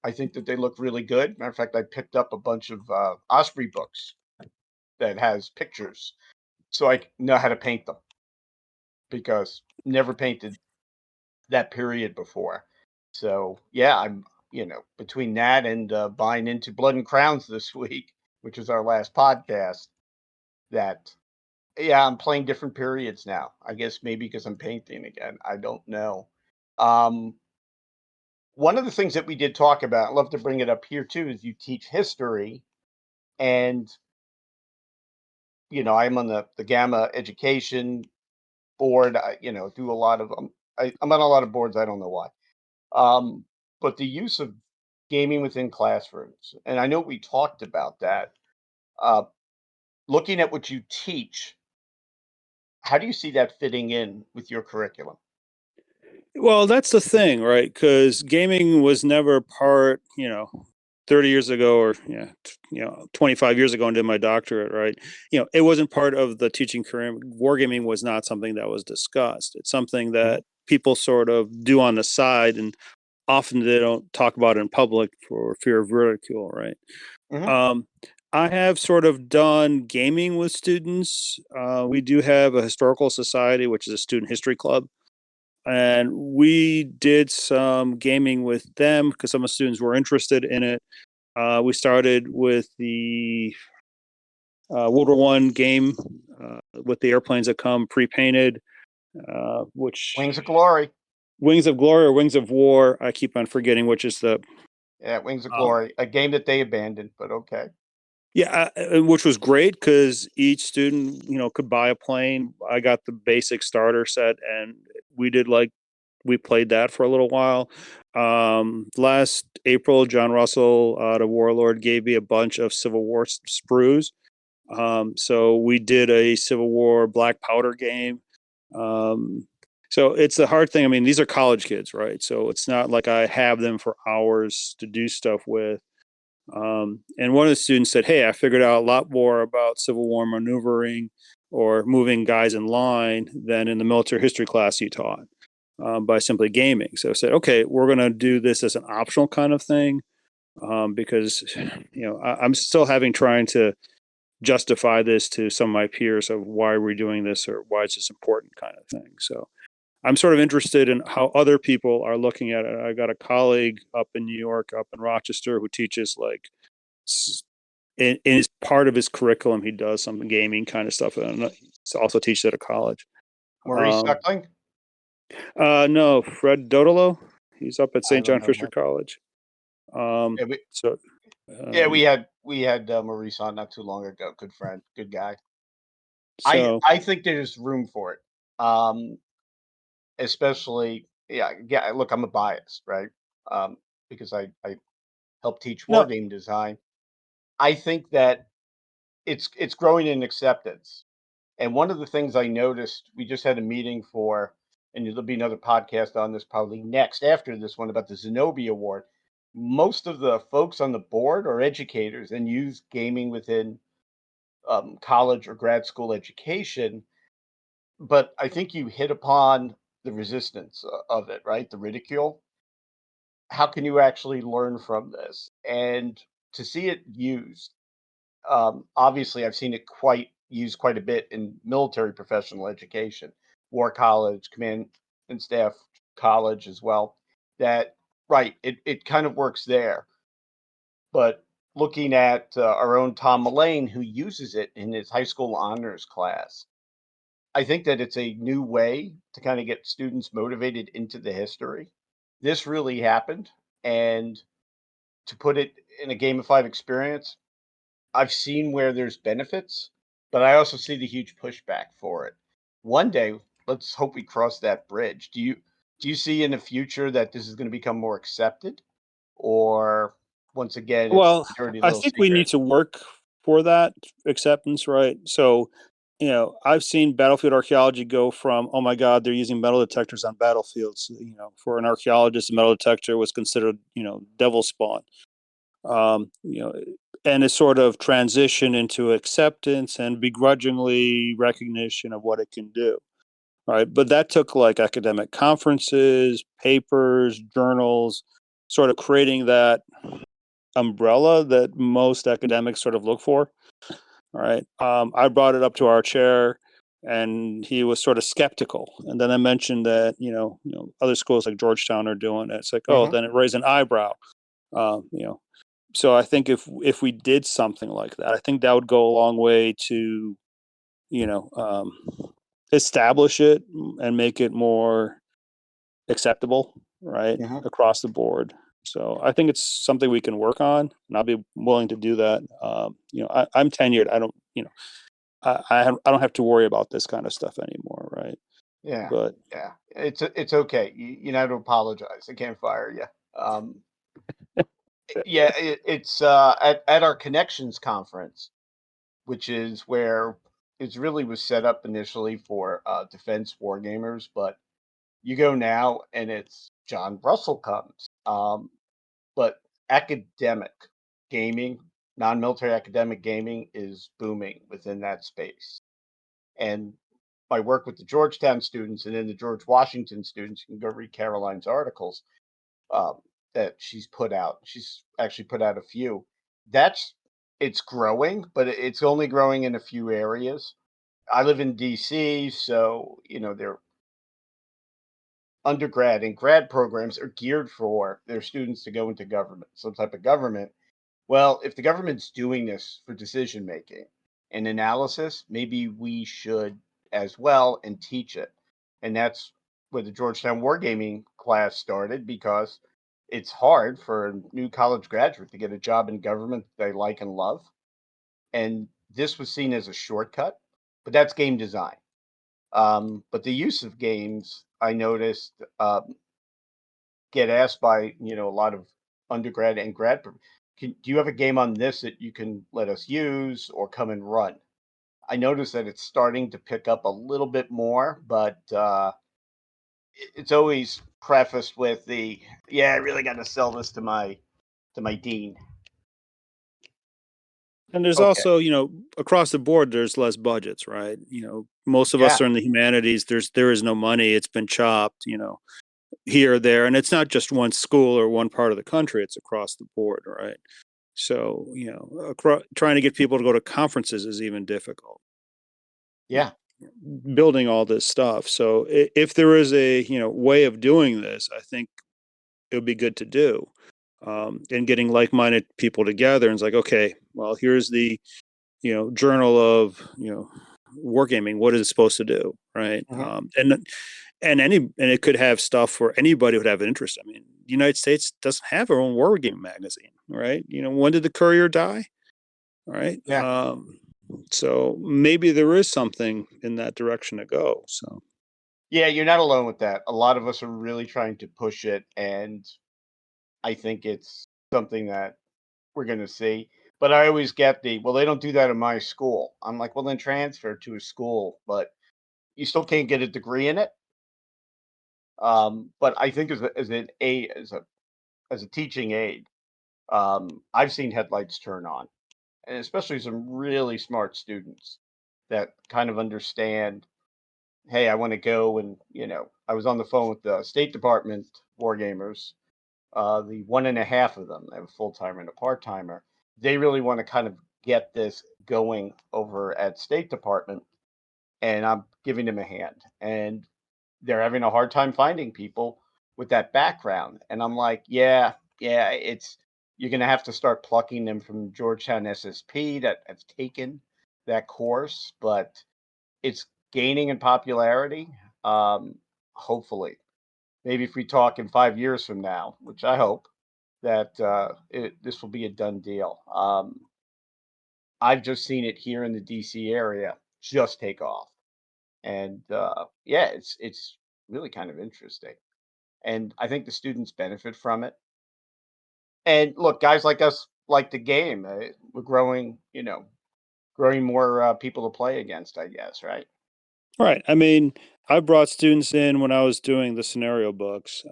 I think that they look really good. Matter of fact, I picked up a bunch of Osprey books that has pictures, so I know how to paint them because never painted that period before. So yeah, I'm between that and buying into Blood and Crowns this week, which is our last podcast. That Yeah, I'm playing different periods now. I guess maybe because I'm painting again. I don't know. Um, One of the things that we did talk about, I'd love to bring it up here too, is you teach history, and I'm on the Gamma Education board. I do a lot of I'm on a lot of boards. I don't know why. Um, but the use of gaming within classrooms, and I know we talked about that. Uh, Looking at what you teach, how do you see that fitting in with your curriculum? Well, that's the thing, right? Because gaming was never part, 30 years ago or 25 years ago and did my doctorate, right? It wasn't part of the teaching curriculum. Wargaming was not something that was discussed. It's something Mhm. that people sort of do on the side, and often they don't talk about in public for fear of ridicule, right? Mhm. Um, I have sort of done gaming with students. We do have a historical society, which is a student history club, and we did some gaming with them because some of the students were interested in it. We started with the World War One game with the airplanes that come pre-painted, which Wings of Glory. Wings of Glory or Wings of War. I keep on forgetting which is the Yeah, Wings of uh, Glory, a game that they abandoned, but okay. yeah, which was great because each student could buy a plane. I got the basic starter set, and we did we played that for a little while. Last April, John Russell, the Warlord, gave me a bunch of Civil War sprues. So we did a Civil War black powder game. Um, so it's a hard thing. I mean, these are college kids, right? So it's not like I have them for hours to do stuff with. And one of the students said, "Hey, I figured out a lot more about Civil War maneuvering or moving guys in line than in the military history class you taught by simply gaming." So I said, "Okay, we're going to do this as an optional kind of thing because I'm still trying to justify this to some of my peers of why we're doing this or why it's this important kind of thing." So I'm sort of interested in how other people are looking at it. I got a colleague up in New York, up in Rochester, who teaches in his part of his curriculum, he does some gaming kind of stuff, and he also teaches at a college. Maurice Um, Suckling? no, Fred Dodolo, he's up at I St. don't John know Fisher him. College. Um, Yeah, so, yeah, we um, had we had Maurice on not too long ago. Good friend, good guy. I so I think there's room for it. Um, Especially, yeah. Look, I'm a bias, right? Because I help teach war no, game design. I think that it's growing in acceptance. And one of the things I noticed, we just had a meeting for, and there'll be another podcast on this probably next after this one about the Zenobia Award. Most of the folks on the board are educators and use gaming within college or grad school education. But I think you hit upon the resistance of it, right? The ridicule. How can you actually learn from this? And to see it used, obviously, I've seen it quite used quite a bit in military professional education, war college, command and staff college as well. That right, it kind of works there. But looking at our own Tom Mullane, who uses it in his high school honors class, I think that it's a new way to kind of get students motivated into the history. This really happened, and to put it in a gamified experience, I've seen where there's benefits, but I also see the huge pushback for it. One day, let's hope we cross that bridge. Do you see in the future that this is going to become more accepted, or once again, it's well, a dirty I little think we secret? need to work for that acceptance, right? So I've seen battlefield archaeology go from, oh my God, they're using metal detectors on battlefields. For an archaeologist, a metal detector was considered, devil spawn. Um, you know, and it sort of transitioned into acceptance and begrudgingly recognition of what it can do. Right. But that took like academic conferences, papers, journals, sort of creating that umbrella that most academics sort of look for. All right. I brought it up to our chair, and he was sort of skeptical. And then I mentioned that other schools like Georgetown are doing it. It's like, oh, then it raised an eyebrow. Um, you know, so I think if we did something like that, I think that would go a long way to you know um, establish it and make it more acceptable, right, Mhm. across the board. So I think it's something we can work on, and I'll be willing to do that. I'm tenured. I don't, I don't have to worry about this kind of stuff anymore, right? Yeah, But yeah. It's okay. You don't have to apologize. I can't fire you. Yeah, it's at our connections conference, which is where it really was set up initially for defense war gamers, but you go now and it's John Russell comes. But academic gaming, non-military academic gaming is booming within that space. And I work with the Georgetown students and then the George Washington students. You can go read Caroline's articles um, that she's put out. She's actually put out a few. That's it's growing, but it's only growing in a few areas. I live in DC, so their undergrad and grad programs are geared for their students to go into government, some type of government. Well, if the government's doing this for decision making and analysis, maybe we should as well and teach it. And that's where the Georgetown Wargaming class started because it's hard for a new college graduate to get a job in government they like and love. And this was seen as a shortcut, but that's game design. But the use of games, I noticed, get asked by a lot of undergrad and do you have a game on this that you can let us use or come and run? I noticed that it's starting to pick up a little bit more, but it's always prefaced with the yeah, I really got to sell this to my dean. and there's Okay, also, across the board, there's less budgets, right? Most of yeah, us are in the humanities. There is no money. It's been chopped, here or there, and it's not just one school or one part of the country. It's across the board, right? So, trying to get people to go to conferences is even difficult. yeah, Building all this stuff. So, if there is a way of doing this, I think it would be good to do. And getting like-minded people together, and it's like, okay, well, here's the journal of wargaming. What is it supposed to do, right? hmm And it could have stuff where anybody would have an interest. I mean, the United States doesn't have our own wargame magazine, right? When did the Courier die? All right. yeah, So maybe there is something in that direction to go. So yeah. You're not alone with that. A lot of us are really trying to push it, and I think it's something that we're going to see. But I always get well, they don't do that in my school. I'm like, well, then transfer to a school, but you still can't get a degree in it. But I think as a teaching aid, I've seen headlights turn on, and especially some really smart students that kind of understand. Hey, I want to go and I was on the phone with the State Department war gamers. The one and a half of them, they have a full timer and a part timer. They really want to kind of get this going over at State Department, and I'm giving them a hand. And they're having a hard time finding people with that background. And I'm like, yeah, yeah, it's you're gonna have to start plucking them from Georgetown SSP that have taken that course, but it's gaining in popularity. Hopefully, maybe if we talk in 5 years from now, which I hope that this will be a done deal. I've just seen it here in the DC area just take off, and yeah, it's really kind of interesting, and I think the students benefit from it. And look, guys like us like the game. We're growing, growing more people to play against, I guess, right? Right. I mean, I brought students in when I was doing the scenario books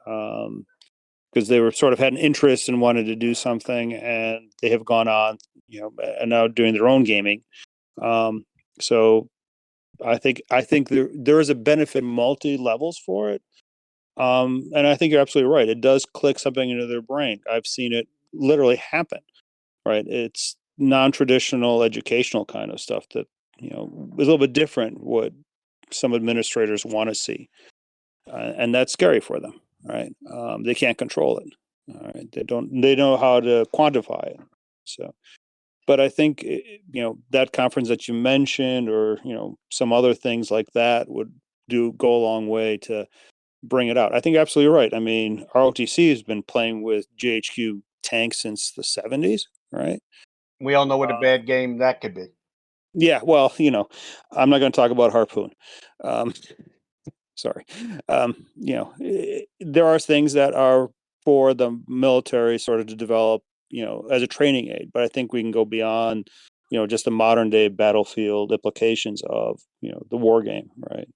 because they were sort of had an interest and wanted to do something, and they have gone on, and now doing their own gaming. So I think there is a benefit multi levels for it. And I think you're absolutely right. It does click something into their brain. I've seen it literally happen. Right. It's non-traditional educational kind of stuff that is a little bit different what some administrators want to see, and that's scary for them. Right. They can't control it. All right. They know how to quantify it. So, but I think that conference that you mentioned, or some other things like that, would go a long way to bring it out. I think you're absolutely right. I mean, ROTC has been playing with GHQ tanks since the 70s, right? We all know what a Uh, bad game that could be. yeah, well, I'm not going to talk about Harpoon. Um, sorry. There are things that are for the military sort of to develop, as a training aid, but I think we can go beyond, just the modern day battlefield implications of, the war game, right?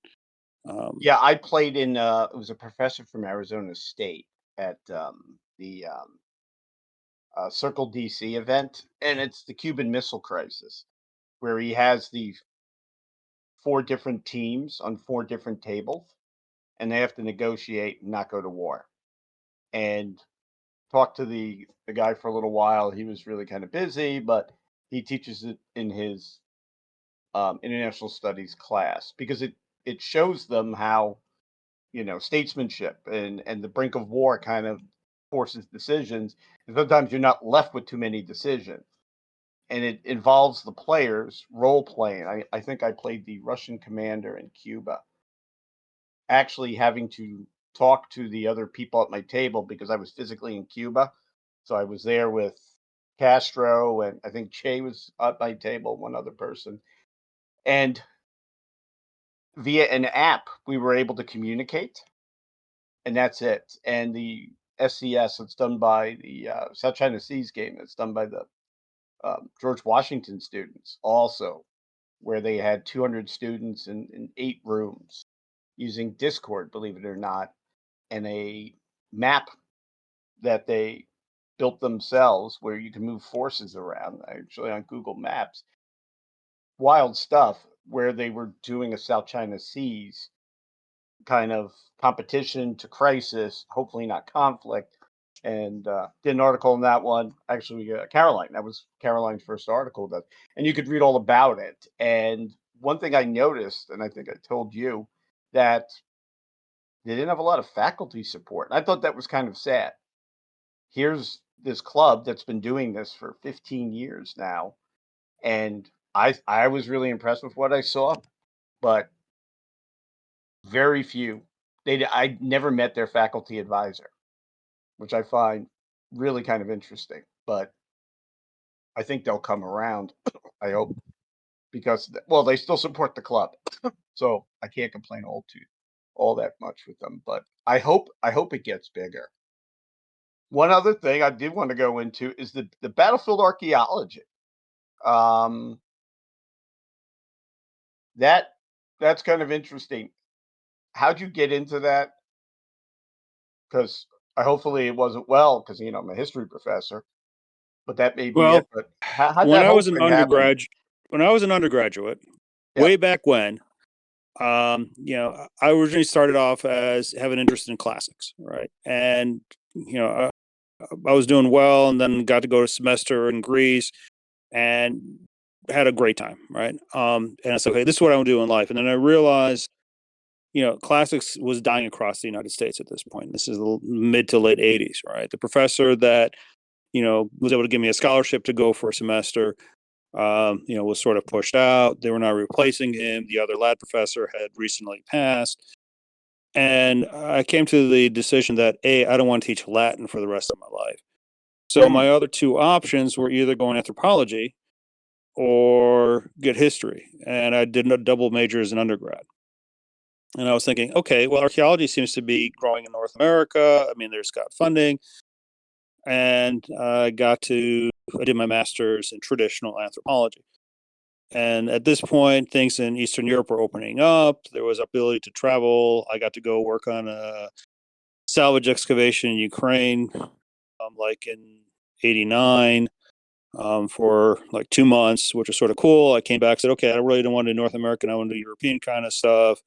Yeah, I played in. It was a professor from Arizona State at the Circle DC event, and it's the Cuban Missile Crisis, where he has the 4 different teams on 4 different tables, and they have to negotiate and not go to war. And talked to the guy for a little while. He was really kind of busy, but he teaches it in his international studies class because it shows them how statesmanship and the brink of war kind of forces decisions. And sometimes you're not left with too many decisions. And it involves the players role playing. I think I played the Russian commander in Cuba, actually having to talk to the other people at my table because I was physically in Cuba. So I was there with Castro, and I think Che was at my table, one other person. And via an app, we were able to communicate, and that's it. And the SCS, it's done by the South China Seas game, it's done by the George Washington students also, where they had 200 students in 8 rooms using Discord, believe it or not, and a map that they built themselves where you can move forces around, actually on Google Maps. Wild stuff where they were doing a South China Seas kind of competition to crisis, hopefully not conflict. And did an article on that one. Actually, Caroline, that was Caroline's first article. And you could read all about it. And one thing I noticed, and I think I told you, that they didn't have a lot of faculty support. And I thought that was kind of sad. Here's this club that's been doing this for 15 years now, and I was really impressed with what I saw, but very few. I never met their faculty advisor, which I find really kind of interesting. But I think they'll come around. I hope, because well, they still support the club, so I can't complain all that much with them. But I hope it gets bigger. One other thing I did want to go into is the battlefield archaeology. Um, that that's kind of interesting. How'd you get into that? Because hopefully it wasn't well, because I'm a history professor, but that may be it. well, But how'd when that I whole was an thing happen? undergraduate, Yeah. way back when, I originally started off as have an interest in classics, right? And I was doing well, and then got to go to a semester in Greece, and had a great time, right? And I said, okay, this is what I want to do in life. And then I realized, classics was dying across the United States at this point. This is the mid to late '80s, right? The professor that was able to give me a scholarship to go for a semester, was sort of pushed out. They were not replacing him. The other lad professor had recently passed. And I came to the decision that I don't want to teach Latin for the rest of my life. So Hmm. my other 2 options were either going anthropology or get history. And I did a double major as an undergrad. And I was thinking, okay, well, archaeology seems to be growing in North America. I mean, there's got funding. And I did my master's in traditional anthropology. And at this point, things in Eastern Europe were opening up. There was ability to travel. I got to go work on a salvage excavation in Ukraine, like in '89, for like 2 months, which was sort of cool. I came back, said, okay, I really don't want to do North American. I want to do European kind of stuff.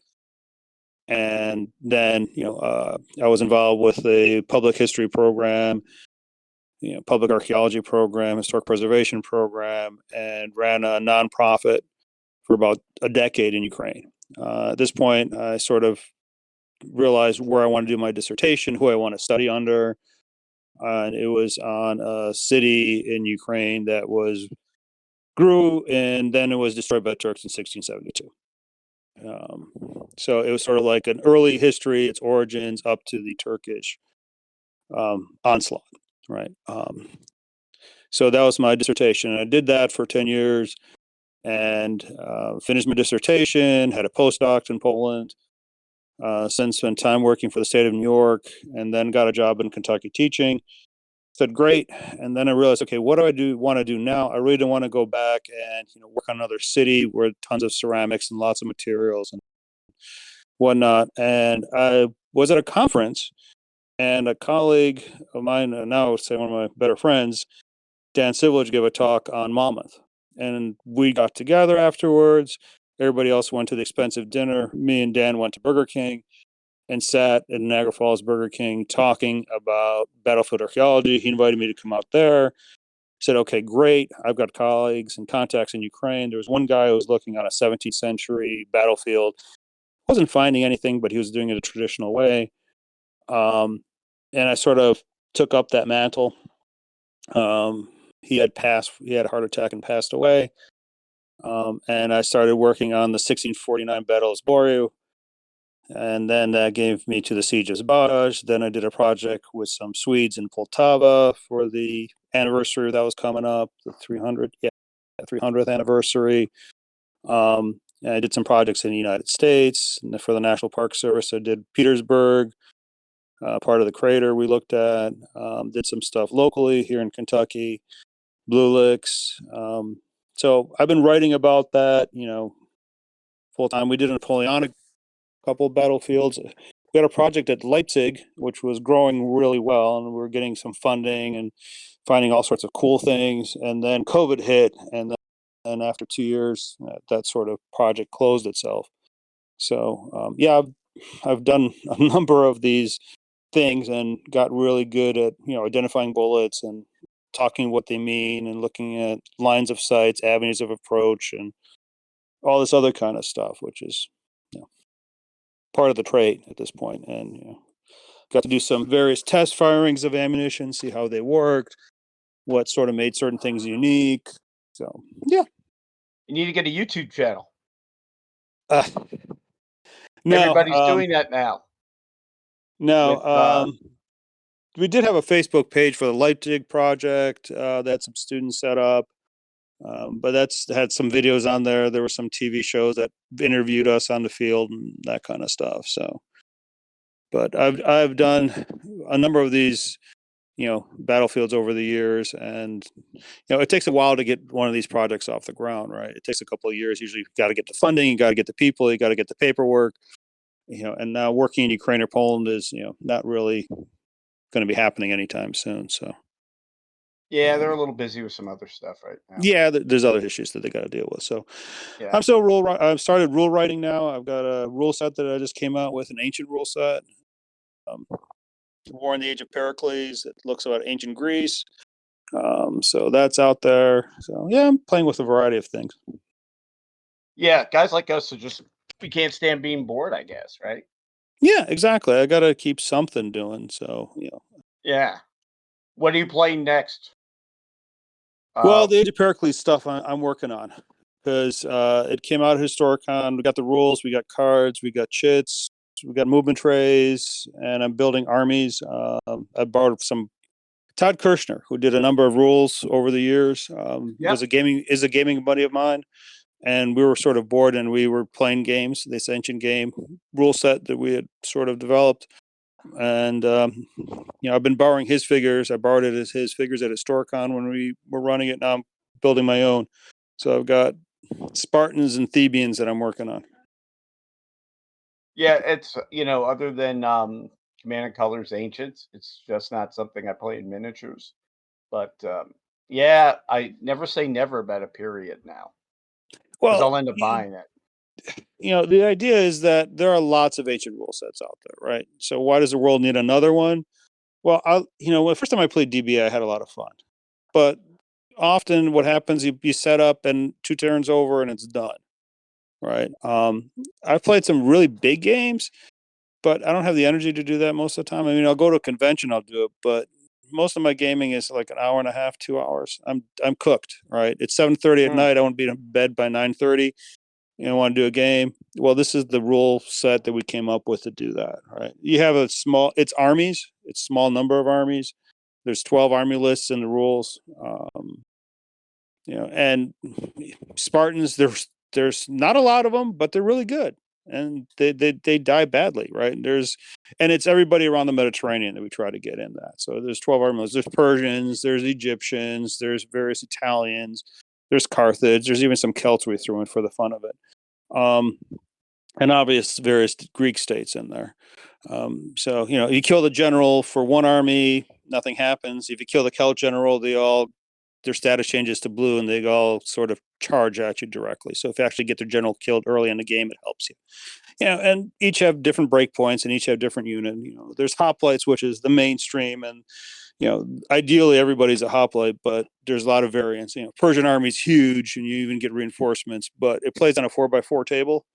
And then, I was involved with a public history program, public archaeology program, historic preservation program, and ran a nonprofit for about a decade in Ukraine. At this point, I sort of realized where I want to do my dissertation, who I want to study under. And it was on a city in Ukraine that grew, and then it was destroyed by the Turks in 1672. So it was sort of like an early history, its origins up to the Turkish onslaught, right? So that was my dissertation. I did that for 10 years and finished my dissertation, had a postdoc in Poland, since spent time working for the state of New York, and then got a job in Kentucky teaching. Said great, and then I realized, okay, what do I want to do now? I really don't want to go back and work on another city where tons of ceramics and lots of materials and whatnot. And I was at a conference, and a colleague of mine, now I would say one of my better friends, Dan Civilage, gave a talk on Monmouth, and we got together afterwards. Everybody else went to the expensive dinner. Me and Dan went to Burger King and sat at Niagara Falls Burger King talking about battlefield archaeology. He invited me to come out there. Said, okay, great. I've got colleagues and contacts in Ukraine. There was one guy who was looking on a 17th century battlefield. Wasn't finding anything, but he was doing it a traditional way. And I sort of took up that mantle. He had a heart attack and passed away. And I started working on the 1649 Battle of Zboryu. And then that gave me to the Siege of Zbaraj. Then I did a project with some Swedes in Poltava for the anniversary that was coming up, the 300th anniversary. And I did some projects in the United States for the National Park Service. I did Petersburg, part of the crater we looked at. Did some stuff locally here in Kentucky, Blue Licks. So I've been writing about that, full time. We did a Napoleonic couple of battlefields. We had a project at Leipzig, which was growing really well, and we were getting some funding and finding all sorts of cool things. And then COVID hit, and then after 2 years, that sort of project closed itself. So I've done a number of these things and got really good at identifying bullets and talking what they mean and looking at lines of sights, avenues of approach, and all this other kind of stuff, which is part of the trade at this point. And got to do some various test firings of ammunition, see how they worked, what sort of made certain things unique. So yeah, You need to get a YouTube channel. No, Everybody's doing that now. No, we did have a Facebook page for the Leipzig project that some students set up, but that's had some videos on there. There were some TV shows that interviewed us on the field and that kind of stuff. So, but I've done a number of these, battlefields over the years, and it takes a while to get one of these projects off the ground, right? It takes a couple of years. Usually, you've got to get the funding, you got to get the people, you got to get the paperwork. And now working in Ukraine or Poland is, not really going to be happening anytime soon. So, yeah, they're a little busy with some other stuff right now. Yeah, there's other issues that they got to deal with. So, Yeah. I've started rule writing now. I've got a rule set that I just came out with, an ancient rule set. War in the Age of Pericles. It looks about ancient Greece. So that's out there. So yeah, I'm playing with a variety of things. Yeah, guys like us we can't stand being bored, I guess, right? Yeah, exactly. I got to keep something doing. So, Yeah. What are you playing next? Well, the Age of Pericles stuff I'm working on, because it came out of Historicon. We got the rules, we got cards, we got chits, we got movement trays, and I'm building armies. I borrowed some Todd Kirshner, who did a number of rules over the years. Is a gaming buddy of mine, and we were sort of bored, and we were playing games. This ancient game rule set that we had sort of developed. And I've been borrowing his figures. I borrowed his figures at Historicon when we were running it. Now I'm building my own. So I've got Spartans and Thebians that I'm working on. Yeah, it's other than Command and Colors Ancients, it's just not something I play in miniatures. But yeah, I never say never about a period now because Well, I'll end up buying it. the idea is that there are lots of ancient rule sets out there, right? So why does the world need another one? Well, the first time I played DBA, I had a lot of fun, but often what happens, you set up and 2 turns over and it's done, right? I've played some really big games, but I don't have the energy to do that most of the time. I mean, I'll go to a convention, I'll do it, but most of my gaming is like an hour and a half, 2 hours. I'm cooked, right? It's 7:30 at Mm. night. I want to be in bed by 9:30. Want to do a game. Well, this is the rule set that we came up with to do that, right? You have it's armies, it's small number of armies. There's 12 army lists in the rules. And Spartans, there's not a lot of them, but they're really good. And they die badly, right? And it's everybody around the Mediterranean that we try to get in that. So there's 12 army lists. There's Persians, there's Egyptians, there's various Italians, there's Carthage, there's even some Celts we threw in for the fun of it. And obvious various Greek states in there. So you kill the general for one army, nothing happens. If you kill the Celt general, their status changes to blue, and they all sort of charge at you directly. So if you actually get their general killed early in the game, it helps you. And each have different breakpoints, and each have different unit. There's hoplites, which is the mainstream, and ideally everybody's a hoplite, but there's a lot of variants. Persian army's huge, and you even get reinforcements, but it plays on a 4x4 table.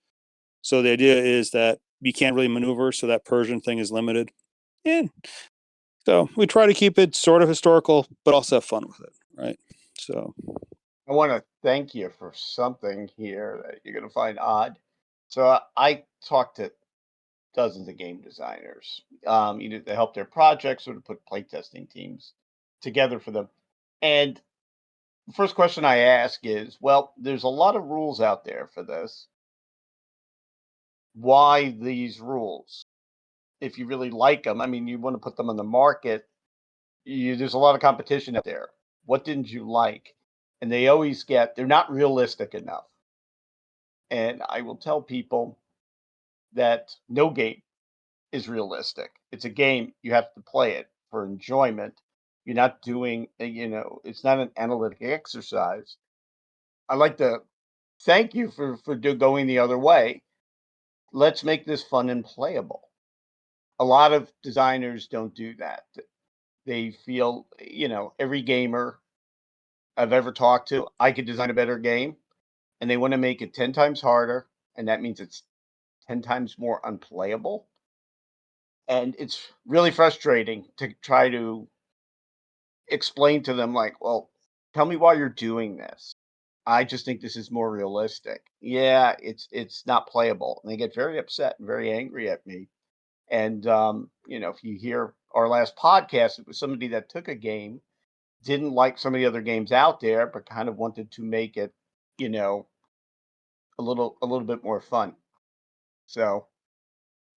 So the idea is that you can't really maneuver, so that Persian thing is limited. And so we try to keep it sort of historical, but also have fun with it, right? So I want to thank you for something here that you're going to find odd. So I talked to dozens of game designers, either to help their projects or to put playtesting teams together for them. And the first question I ask is, well, there's a lot of rules out there for this. Why these rules? If you really like them, I mean, you want to put them on the market. There's a lot of competition out there. What didn't you like? And they're not realistic enough. And I will tell people that no game is realistic. It's a game. You have to play it for enjoyment. You're not doing, it's not an analytic exercise. I'd like to thank you for going the other way. Let's make this fun and playable. A lot of designers don't do that. They feel, every gamer I've ever talked to, I could design a better game, and they want to make it 10 times harder, and that means it's 10 times more unplayable. And it's really frustrating to try to explain to them, like, well, tell me why you're doing this. I just think this is more realistic. Yeah, it's not playable. And they get very upset and very angry at me. And if you hear our last podcast, it was somebody that took a game, didn't like some of the other games out there, but kind of wanted to make it, a little bit more fun. So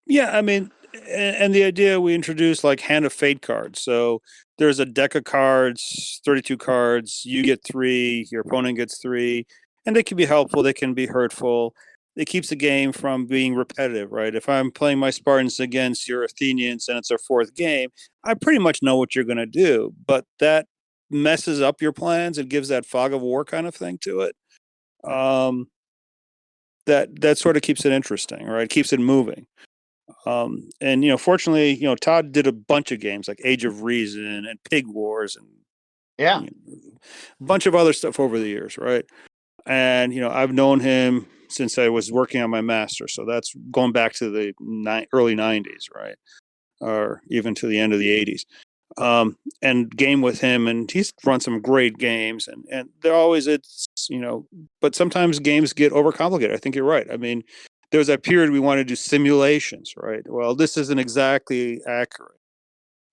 yeah, I mean, and the idea we introduced like Hand of Fate cards. So there's a deck of cards, 32 cards. You get 3, your opponent gets 3, and they can be helpful. They can be hurtful. It keeps the game from being repetitive, right? If I'm playing my Spartans against your Athenians and it's our 4th game, I pretty much know what you're going to do, but that messes up your plans and gives that fog of war kind of thing to it. That sort of keeps it interesting, right? Keeps it moving. And fortunately, Todd did a bunch of games like Age of Reason and Pig Wars and yeah, a bunch of other stuff over the years, right? And I've known him since I was working on my master, so that's going back to the early '90s, right, or even to the end of the '80s. And game with him, and he's run some great games, and they're always but sometimes games get overcomplicated. I think you're right. I mean, there was that period we wanted to do simulations, right? Well, this isn't exactly accurate.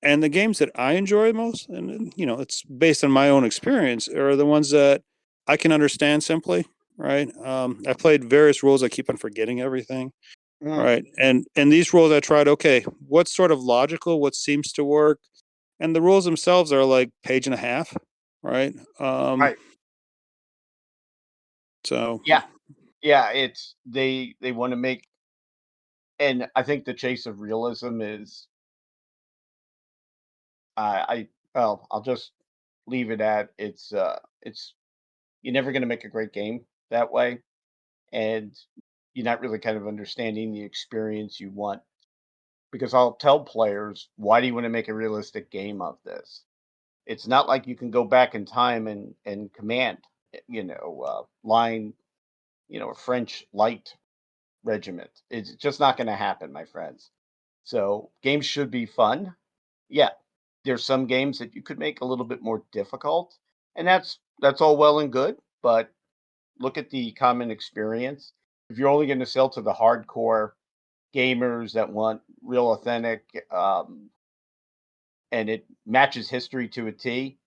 And the games that I enjoy most, and it's based on my own experience, are the ones that I can understand simply, right? I played various rules. I keep on forgetting everything, right? And these rules I tried. Okay, what's sort of logical? What seems to work? And the rules themselves are like page and a half, right? right. So yeah, it's they want to make, and I think the chase of realism is well, I'll just leave it at it's you're never going to make a great game that way, and you're not really kind of understanding the experience you want. Because I'll tell players, why do you want to make a realistic game of this? It's not like you can go back in time and command, line, a French light regiment. It's just not going to happen, my friends. So games should be fun. Yeah, there's some games that you could make a little bit more difficult, and that's all well and good. But look at the common experience. If you're only going to sell to the hardcore gamers that want real authentic, and it matches history to a T,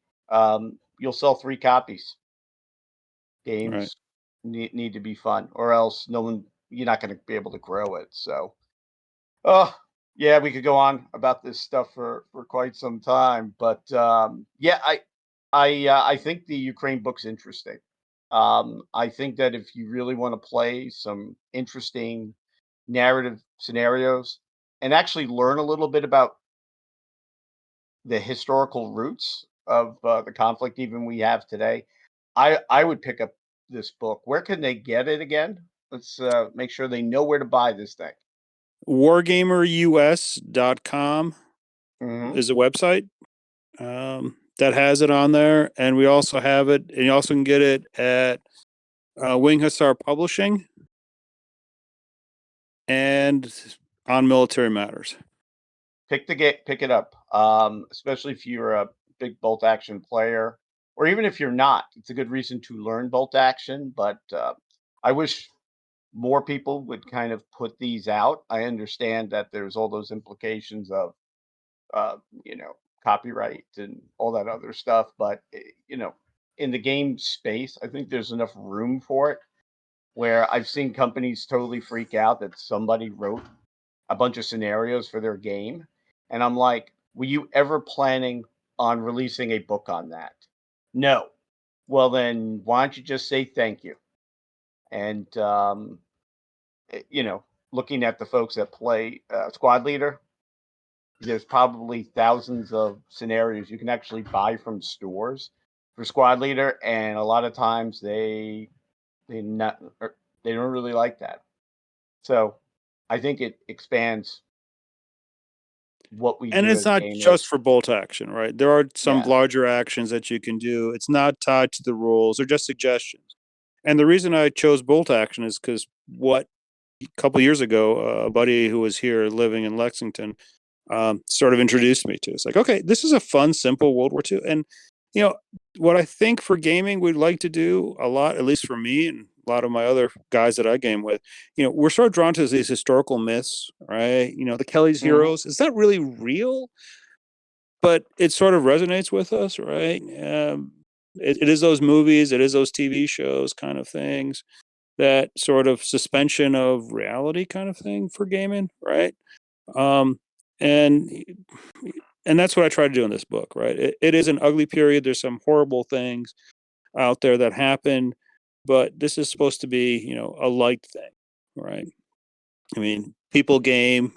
you'll sell 3 copies. right. Games need to be fun, or else no one you're not going to be able to grow it. So, oh yeah, we could go on about this stuff for quite some time, but yeah, I think the Ukraine book's interesting. I think that if you really want to play some interesting narrative scenarios and actually learn a little bit about the historical roots of the conflict even we have today, I would pick up this book. Where can they get it again? Let's make sure they know where to buy this thing. wargamerus.com Hmm. is a website that has it on there, and we also have it, and you also can get it at Wing Hussar Publishing and on Military Matters. Pick it up, especially if you're a big bolt action player, or even if you're not. It's a good reason to learn bolt action. But I wish more people would kind of put these out. I understand that there's all those implications of uh, you know, copyright and all that other stuff. But in the game space, I think there's enough room for it. Where I've seen companies totally freak out that somebody wrote a bunch of scenarios for their game, and I'm like, were you ever planning on releasing a book on that? No. Well, then why don't you just say thank you? And looking at the folks that play Squad Leader, there's probably thousands of scenarios you can actually buy from stores for Squad Leader, and a lot of times they not they don't really like that. So I think it expands what we And do it's as not just gamers. for bolt action, right? There are some Yeah. larger actions that you can do. It's not tied to the rules, they're just suggestions. And the reason I chose bolt action is because what a couple years ago, a buddy who was here living in Lexington sort of introduced me to. It's like, okay, this is a fun, simple World War II. And, you know, what I think for gaming we'd like to do a lot, at least for me and a lot of my other guys that I game with, we're sort of drawn to these historical myths, right? The Kelly's Hmm. heroes. Is that really real? But it sort of resonates with us, right? It is those movies, it is those TV shows kind of things, that sort of suspension of reality kind of thing for gaming, right? Um, and and that's what I try to do in this book, right? It is an ugly period. There's some horrible things out there that happen, but this is supposed to be, a light thing, right? I mean, people game,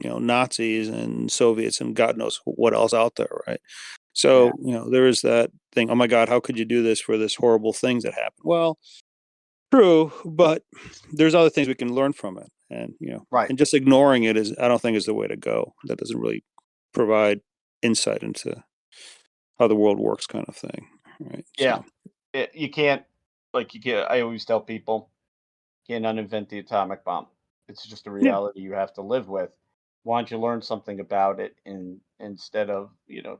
Nazis and Soviets and God knows what else out there, right? Yeah. So, there is that thing. Oh my God, how could you do this for this horrible things that happen? Well, true, but there's other things we can learn from it, and Right. and just ignoring it is, I don't think, is the way to go. That doesn't really provide insight into how the world works, kind of thing, right? Yeah. So You can't, like, you can't. I always tell people, can't uninvent the atomic bomb. It's just a yeah, reality you have to live with. Why don't you learn something about it instead of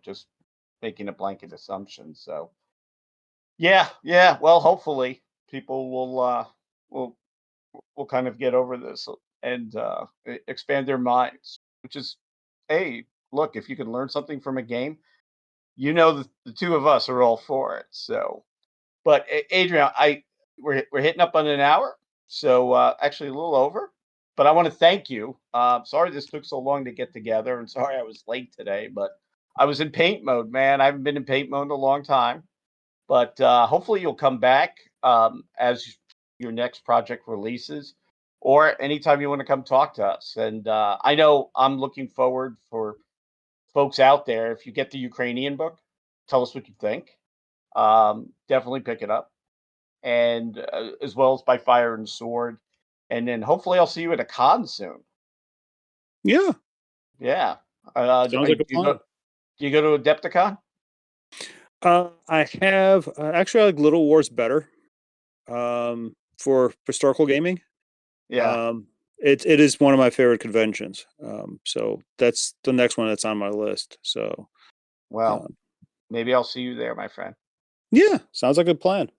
just making a blanket assumption? So yeah, yeah. Well, hopefully people will will kind of get over this and expand their minds. Which is, hey, look, if you can learn something from a game, the two of us are all for it. So, but Adrian, we're hitting up on an hour, so actually a little over. But I want to thank you. Sorry this took so long to get together, and sorry I was late today. But I was in paint mode, man. I haven't been in paint mode in a long time. But hopefully you'll come back as your next project releases, or anytime you want to come talk to us. And I know I'm looking forward for folks out there. If you get the Ukrainian book, tell us what you think. Definitely pick it up, and as well as by Fire and Sword. And then hopefully I'll see you at a con soon. Yeah, Yeah. sounds like a plan. Do you go to Adepticon? I have actually I like Little Wars better for historical gaming. Yeah. It is one of my favorite conventions. So that's the next one that's on my list. So Well, um, maybe I'll see you there, my friend. yeah, sounds like a plan.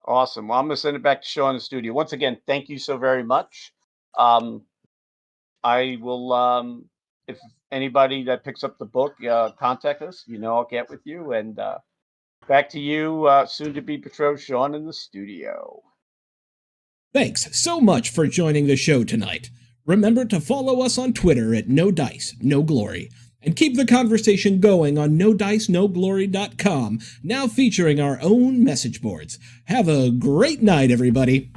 Awesome. Well, I'm going to send it back to Sean in the studio. Once again, thank you so very much. Um, I will, if anybody that picks up the book, contact us. I'll get with you. And back to you, soon to be betrothed Sean in the studio. Thanks so much for joining the show tonight. Remember to follow us on Twitter at No Dice, No Glory, and keep the conversation going on NoDiceNoGlory.com, now featuring our own message boards. Have a great night, everybody.